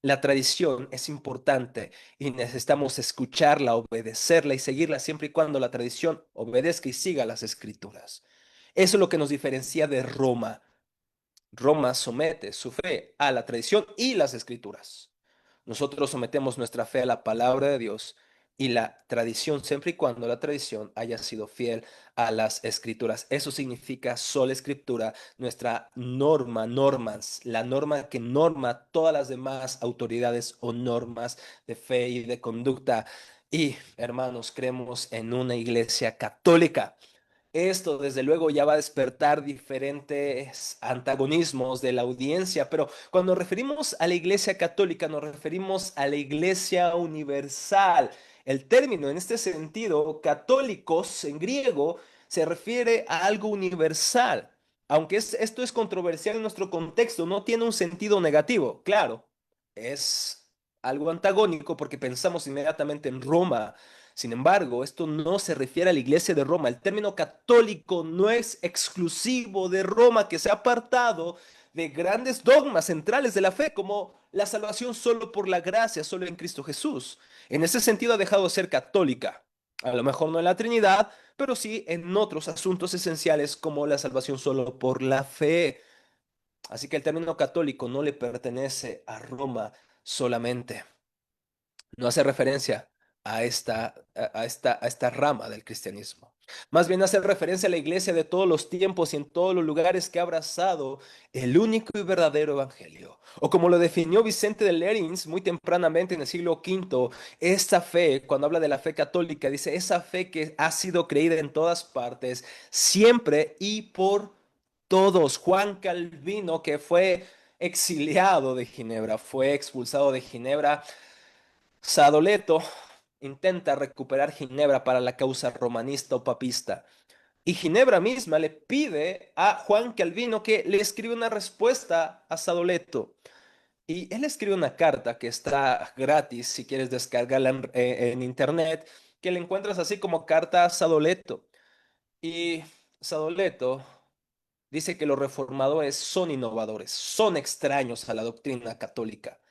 B: La tradición es importante y necesitamos escucharla, obedecerla y seguirla siempre y cuando la tradición obedezca y siga las escrituras. Eso es lo que nos diferencia de Roma. Roma somete su fe a la tradición y las escrituras. Nosotros sometemos nuestra fe a la palabra de Dios y la tradición, siempre y cuando la tradición haya sido fiel a las escrituras. Eso significa sola escritura, nuestra norma, normas, la norma que norma todas las demás autoridades o normas de fe y de conducta. Y, hermanos, creemos en una iglesia católica. Esto, desde luego, ya va a despertar diferentes antagonismos de la audiencia, pero cuando nos referimos a la Iglesia Católica, nos referimos a la Iglesia Universal. El término, en este sentido, católicos en griego, se refiere a algo universal. Aunque esto es controversial en nuestro contexto, no tiene un sentido negativo. Claro, es algo antagónico porque pensamos inmediatamente en Roma. Sin embargo, esto no se refiere a la Iglesia de Roma. El término católico no es exclusivo de Roma, que se ha apartado de grandes dogmas centrales de la fe, como la salvación solo por la gracia, solo en Cristo Jesús. En ese sentido ha dejado de ser católica. A lo mejor no en la Trinidad, pero sí en otros asuntos esenciales como la salvación solo por la fe. Así que el término católico no le pertenece a Roma solamente. No hace referencia a esta rama del cristianismo. Más bien hace referencia a la iglesia de todos los tiempos y en todos los lugares que ha abrazado el único y verdadero evangelio. O como lo definió Vicente de Lerins muy tempranamente en el siglo V, esta fe, cuando habla de la fe católica, dice, esa fe que ha sido creída en todas partes, siempre y por todos. Juan Calvino, que fue exiliado de Ginebra, fue expulsado de Ginebra. Sadoleto intenta recuperar Ginebra para la causa romanista o papista. Y Ginebra misma le pide a Juan Calvino que le escriba una respuesta a Sadoleto. Y él escribe una carta que está gratis si quieres descargarla en internet, que le encuentras así como carta a Sadoleto. Y Sadoleto dice que los reformadores son innovadores, son extraños a la doctrina católica.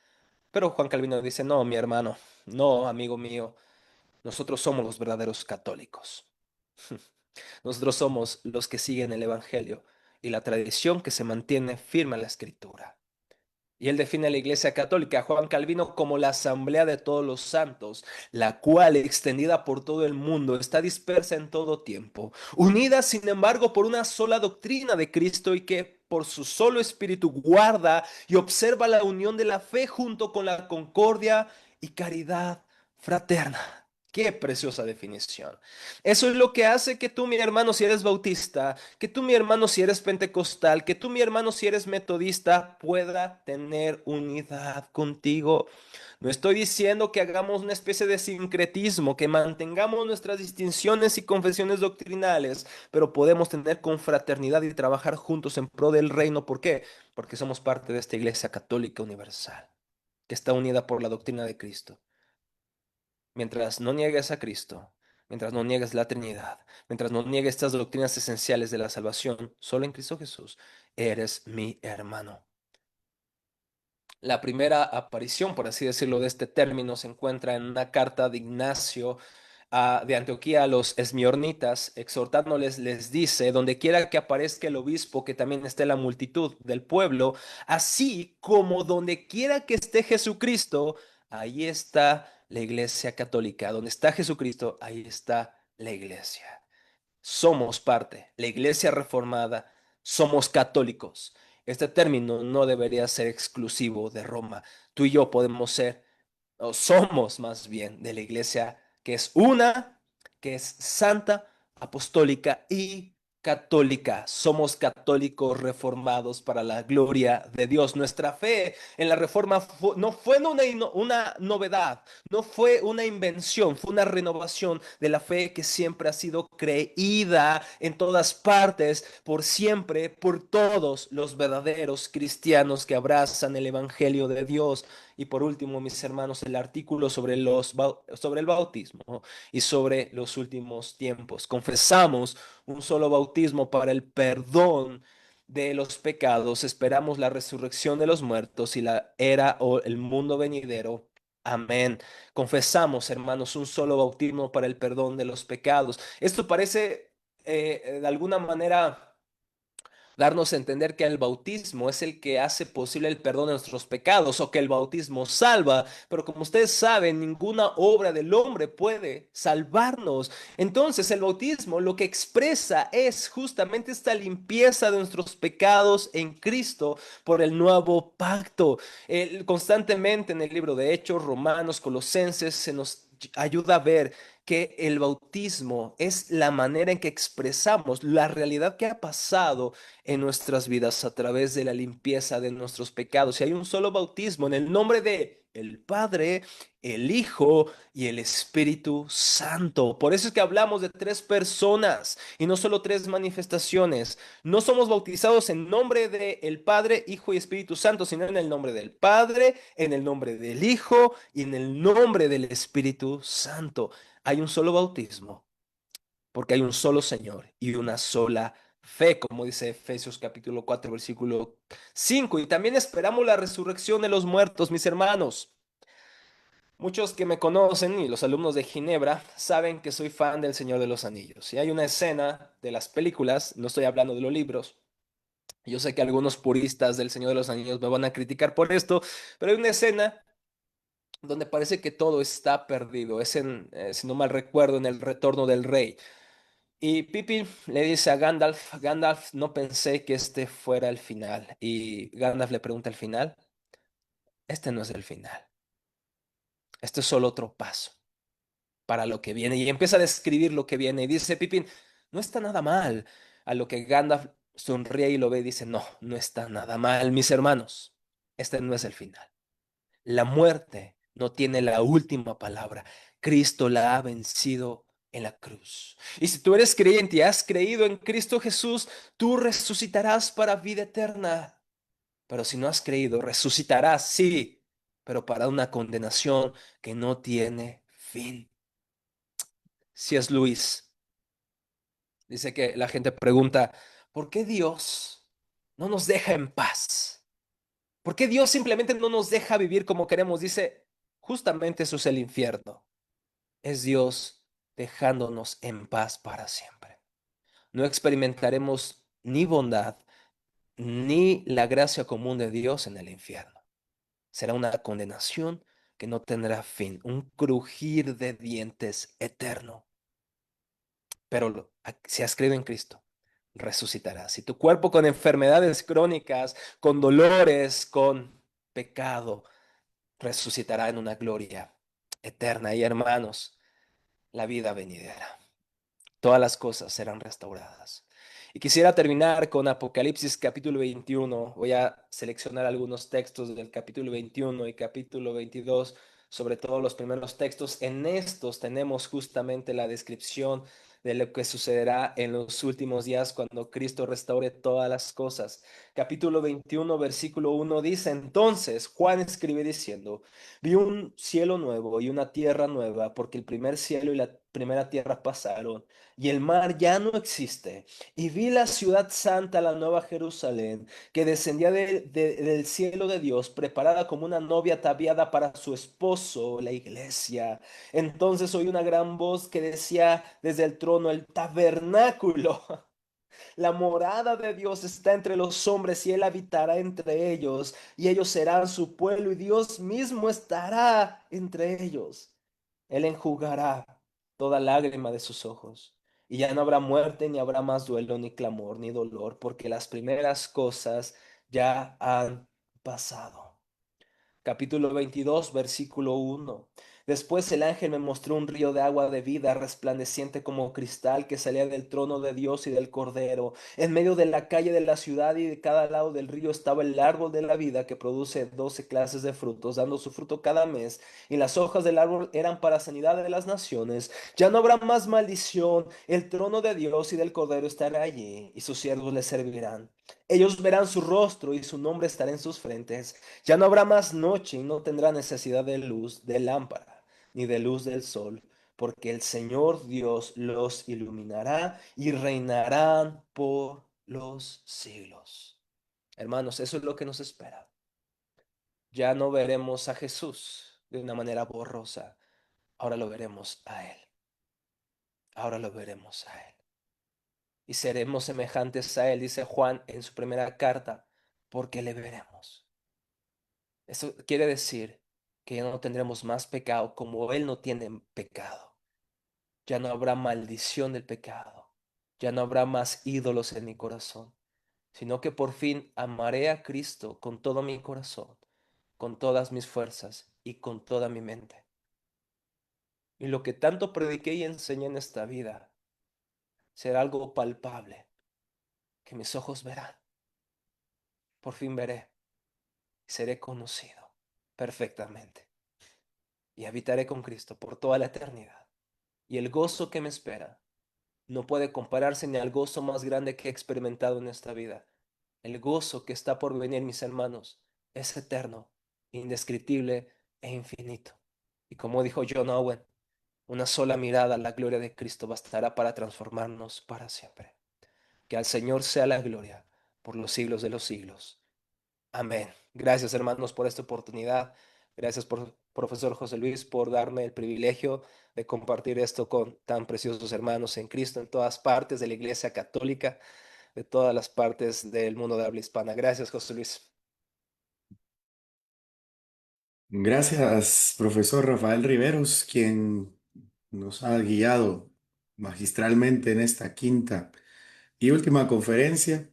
B: Pero Juan Calvino dice, no, mi hermano, no, amigo mío, nosotros somos los verdaderos católicos. Nosotros somos los que siguen el Evangelio y la tradición que se mantiene firme en la Escritura. Y él define a la Iglesia Católica, Juan Calvino, como la asamblea de todos los santos, la cual, extendida por todo el mundo, está dispersa en todo tiempo, unida, sin embargo, por una sola doctrina de Cristo y que por su solo espíritu guarda y observa la unión de la fe junto con la concordia y caridad fraterna. Qué preciosa definición. Eso es lo que hace que tú, mi hermano, si eres bautista, que tú, mi hermano, si eres pentecostal, que tú, mi hermano, si eres metodista, pueda tener unidad contigo. No estoy diciendo que hagamos una especie de sincretismo, que mantengamos nuestras distinciones y confesiones doctrinales, pero podemos tener confraternidad y trabajar juntos en pro del reino. ¿Por qué? Porque somos parte de esta Iglesia Católica Universal, que está unida por la doctrina de Cristo. Mientras no niegues a Cristo, mientras no niegues la Trinidad, mientras no niegues estas doctrinas esenciales de la salvación, solo en Cristo Jesús, eres mi hermano. La primera aparición, por así decirlo, de este término se encuentra en una carta de Ignacio de Antioquía a los esmirnitas, exhortándoles, les dice, donde quiera que aparezca el obispo, que también esté la multitud del pueblo, así como donde quiera que esté Jesucristo, ahí está la iglesia católica. Donde está Jesucristo, ahí está la iglesia. Somos parte, la iglesia reformada, somos católicos. Este término no debería ser exclusivo de Roma. Tú y yo podemos ser, o somos más bien, de la iglesia que es una, que es santa, apostólica y católica. Somos católicos reformados para la gloria de Dios. Nuestra fe en la reforma no fue una novedad, no fue una invención, fue una renovación de la fe que siempre ha sido creída en todas partes, por siempre, por todos los verdaderos cristianos que abrazan el Evangelio de Dios. Y por último, mis hermanos, el artículo sobre sobre el bautismo y sobre los últimos tiempos. Confesamos un solo bautismo para el perdón de los pecados. Esperamos la resurrección de los muertos y la era o el mundo venidero. Amén. Confesamos, hermanos, un solo bautismo para el perdón de los pecados. Esto parece de alguna manera darnos a entender que el bautismo es el que hace posible el perdón de nuestros pecados o que el bautismo salva, pero como ustedes saben, ninguna obra del hombre puede salvarnos. Entonces, el bautismo lo que expresa es justamente esta limpieza de nuestros pecados en Cristo por el nuevo pacto. Constantemente en el libro de Hechos, Romanos, Colosenses, se nos ayuda a ver que el bautismo es la manera en que expresamos la realidad que ha pasado en nuestras vidas a través de la limpieza de nuestros pecados. Y hay un solo bautismo en el nombre de el Padre, el Hijo y el Espíritu Santo. Por eso es que hablamos de tres personas y no solo tres manifestaciones. No somos bautizados en nombre de el Padre, Hijo y Espíritu Santo, sino en el nombre del Padre, en el nombre del Hijo y en el nombre del Espíritu Santo. Hay un solo bautismo porque hay un solo Señor y una sola fe, como dice Efesios capítulo 4 versículo 5. Y también esperamos la resurrección de los muertos, mis hermanos. Muchos que me conocen y los alumnos de Ginebra saben que soy fan del Señor de los Anillos. Y hay una escena de las películas, no estoy hablando de los libros. Yo sé que algunos puristas del Señor de los Anillos me van a criticar por esto, pero hay una escena donde parece que todo está perdido. Es si no mal recuerdo, en el retorno del rey. Y Pippin le dice a Gandalf, Gandalf, no pensé que este fuera el final. Y Gandalf le pregunta al final, este no es el final, este es solo otro paso para lo que viene. Y empieza a describir lo que viene. Y dice Pippin, no está nada mal. A lo que Gandalf sonríe y lo ve y dice, no, no está nada mal, mis hermanos. Este no es el final. La muerte no tiene la última palabra. Cristo la ha vencido en la cruz. Y si tú eres creyente y has creído en Cristo Jesús, tú resucitarás para vida eterna. Pero si no has creído, resucitarás, sí, pero para una condenación que no tiene fin. Si es Luis, dice que la gente pregunta, ¿por qué Dios no nos deja en paz? ¿Por qué Dios simplemente no nos deja vivir como queremos? Dice, justamente eso es el infierno. Es Dios dejándonos en paz para siempre. No experimentaremos ni bondad ni la gracia común de Dios en el infierno. Será una condenación que no tendrá fin, un crujir de dientes eterno. Pero si has creído en Cristo, resucitarás. Si tu cuerpo con enfermedades crónicas, con dolores, con pecado, resucitará en una gloria eterna. Y hermanos, la vida venidera. Todas las cosas serán restauradas. Y quisiera terminar con Apocalipsis capítulo 21. Voy a seleccionar algunos textos del capítulo 21 y capítulo 22, sobre todo los primeros textos. En estos tenemos justamente la descripción de lo que sucederá en los últimos días cuando Cristo restaure todas las cosas. Capítulo 21, versículo 1 dice, entonces Juan escribe diciendo, vi un cielo nuevo y una tierra nueva, porque el primer cielo y la primera tierra pasaron y el mar ya no existe. Y vi la ciudad santa, la nueva Jerusalén, que descendía del cielo de Dios, preparada como una novia ataviada para su esposo, la iglesia. Entonces oí una gran voz que decía desde el trono, el tabernáculo. La morada de Dios está entre los hombres y Él habitará entre ellos, y ellos serán su pueblo, y Dios mismo estará entre ellos. Él enjugará toda lágrima de sus ojos, y ya no habrá muerte, ni habrá más duelo, ni clamor, ni dolor, porque las primeras cosas ya han pasado. Capítulo 22, versículo 1. Después el ángel me mostró un río de agua de vida resplandeciente como cristal que salía del trono de Dios y del Cordero. En medio de la calle de la ciudad y de cada lado del río estaba el árbol de la vida que produce 12 clases de frutos, dando su fruto cada mes, y las hojas del árbol eran para sanidad de las naciones. Ya no habrá más maldición. El trono de Dios y del Cordero estará allí, y sus siervos le servirán. Ellos verán su rostro y su nombre estará en sus frentes. Ya no habrá más noche y no tendrá necesidad de luz de lámpara ni de luz del sol, porque el Señor Dios los iluminará y reinarán por los siglos. Hermanos, eso es lo que nos espera. Ya no veremos a Jesús de una manera borrosa. Ahora lo veremos a Él. Ahora lo veremos a Él. Y seremos semejantes a Él, dice Juan en su primera carta, porque le veremos. Eso quiere decir que ya no tendremos más pecado como Él no tiene pecado. Ya no habrá maldición del pecado. Ya no habrá más ídolos en mi corazón, sino que por fin amaré a Cristo con todo mi corazón, con todas mis fuerzas y con toda mi mente. Y lo que tanto prediqué y enseñé en esta vida será algo palpable que mis ojos verán. Por fin veré y seré conocido perfectamente y habitaré con Cristo por toda la eternidad. Y el gozo que me espera no puede compararse ni al gozo más grande que he experimentado en esta vida. El gozo que está por venir, mis hermanos, es eterno, indescriptible e infinito. Y como dijo John Owen, una sola mirada a la gloria de Cristo bastará para transformarnos para siempre. Que al Señor sea la gloria por los siglos de los siglos. Amén. Gracias, hermanos, por esta oportunidad. Gracias, profesor José Luis, por darme el privilegio de compartir esto con tan preciosos hermanos en Cristo en todas partes de la Iglesia Católica, de todas las partes del mundo de habla hispana. Gracias, José Luis.
A: Gracias, profesor Rafael Riveros, quien nos ha guiado magistralmente en esta quinta y última conferencia.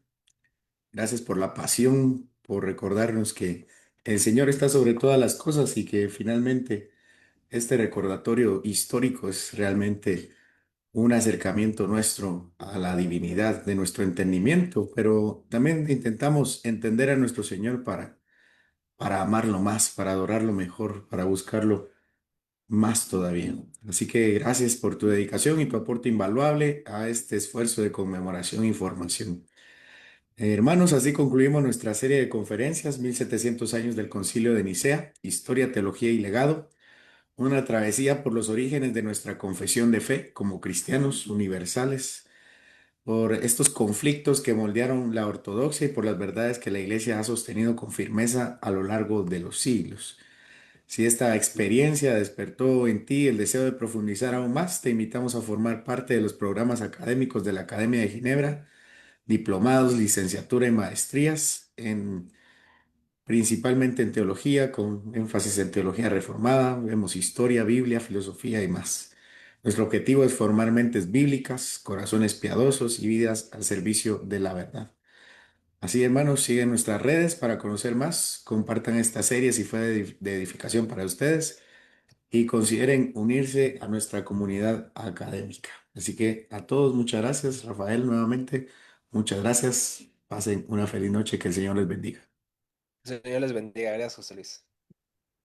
A: Gracias por la pasión, por recordarnos que el Señor está sobre todas las cosas y que finalmente este recordatorio histórico es realmente un acercamiento nuestro a la divinidad de nuestro entendimiento, pero también intentamos entender a nuestro Señor para amarlo más, para adorarlo mejor, para buscarlo más todavía. Así que gracias por tu dedicación y tu aporte invaluable a este esfuerzo de conmemoración y formación. Hermanos, así concluimos nuestra serie de conferencias, 1700 años del Concilio de Nicea, Historia, Teología y Legado, una travesía por los orígenes de nuestra confesión de fe como cristianos universales, por estos conflictos que moldearon la ortodoxia y por las verdades que la Iglesia ha sostenido con firmeza a lo largo de los siglos. Si esta experiencia despertó en ti el deseo de profundizar aún más, te invitamos a formar parte de los programas académicos de la Academia de Ginebra, diplomados, licenciatura y maestrías principalmente en teología, con énfasis en teología reformada, vemos historia, Biblia, filosofía y más. Nuestro objetivo es formar mentes bíblicas, corazones piadosos y vidas al servicio de la verdad. Así, hermanos, siguen nuestras redes para conocer más, compartan esta serie si fue de edificación para ustedes y consideren unirse a nuestra comunidad académica. Así que a todos, muchas gracias. Rafael, nuevamente, muchas gracias. Pasen una feliz noche, que el Señor les bendiga.
B: El Señor les bendiga. Gracias, José Luis.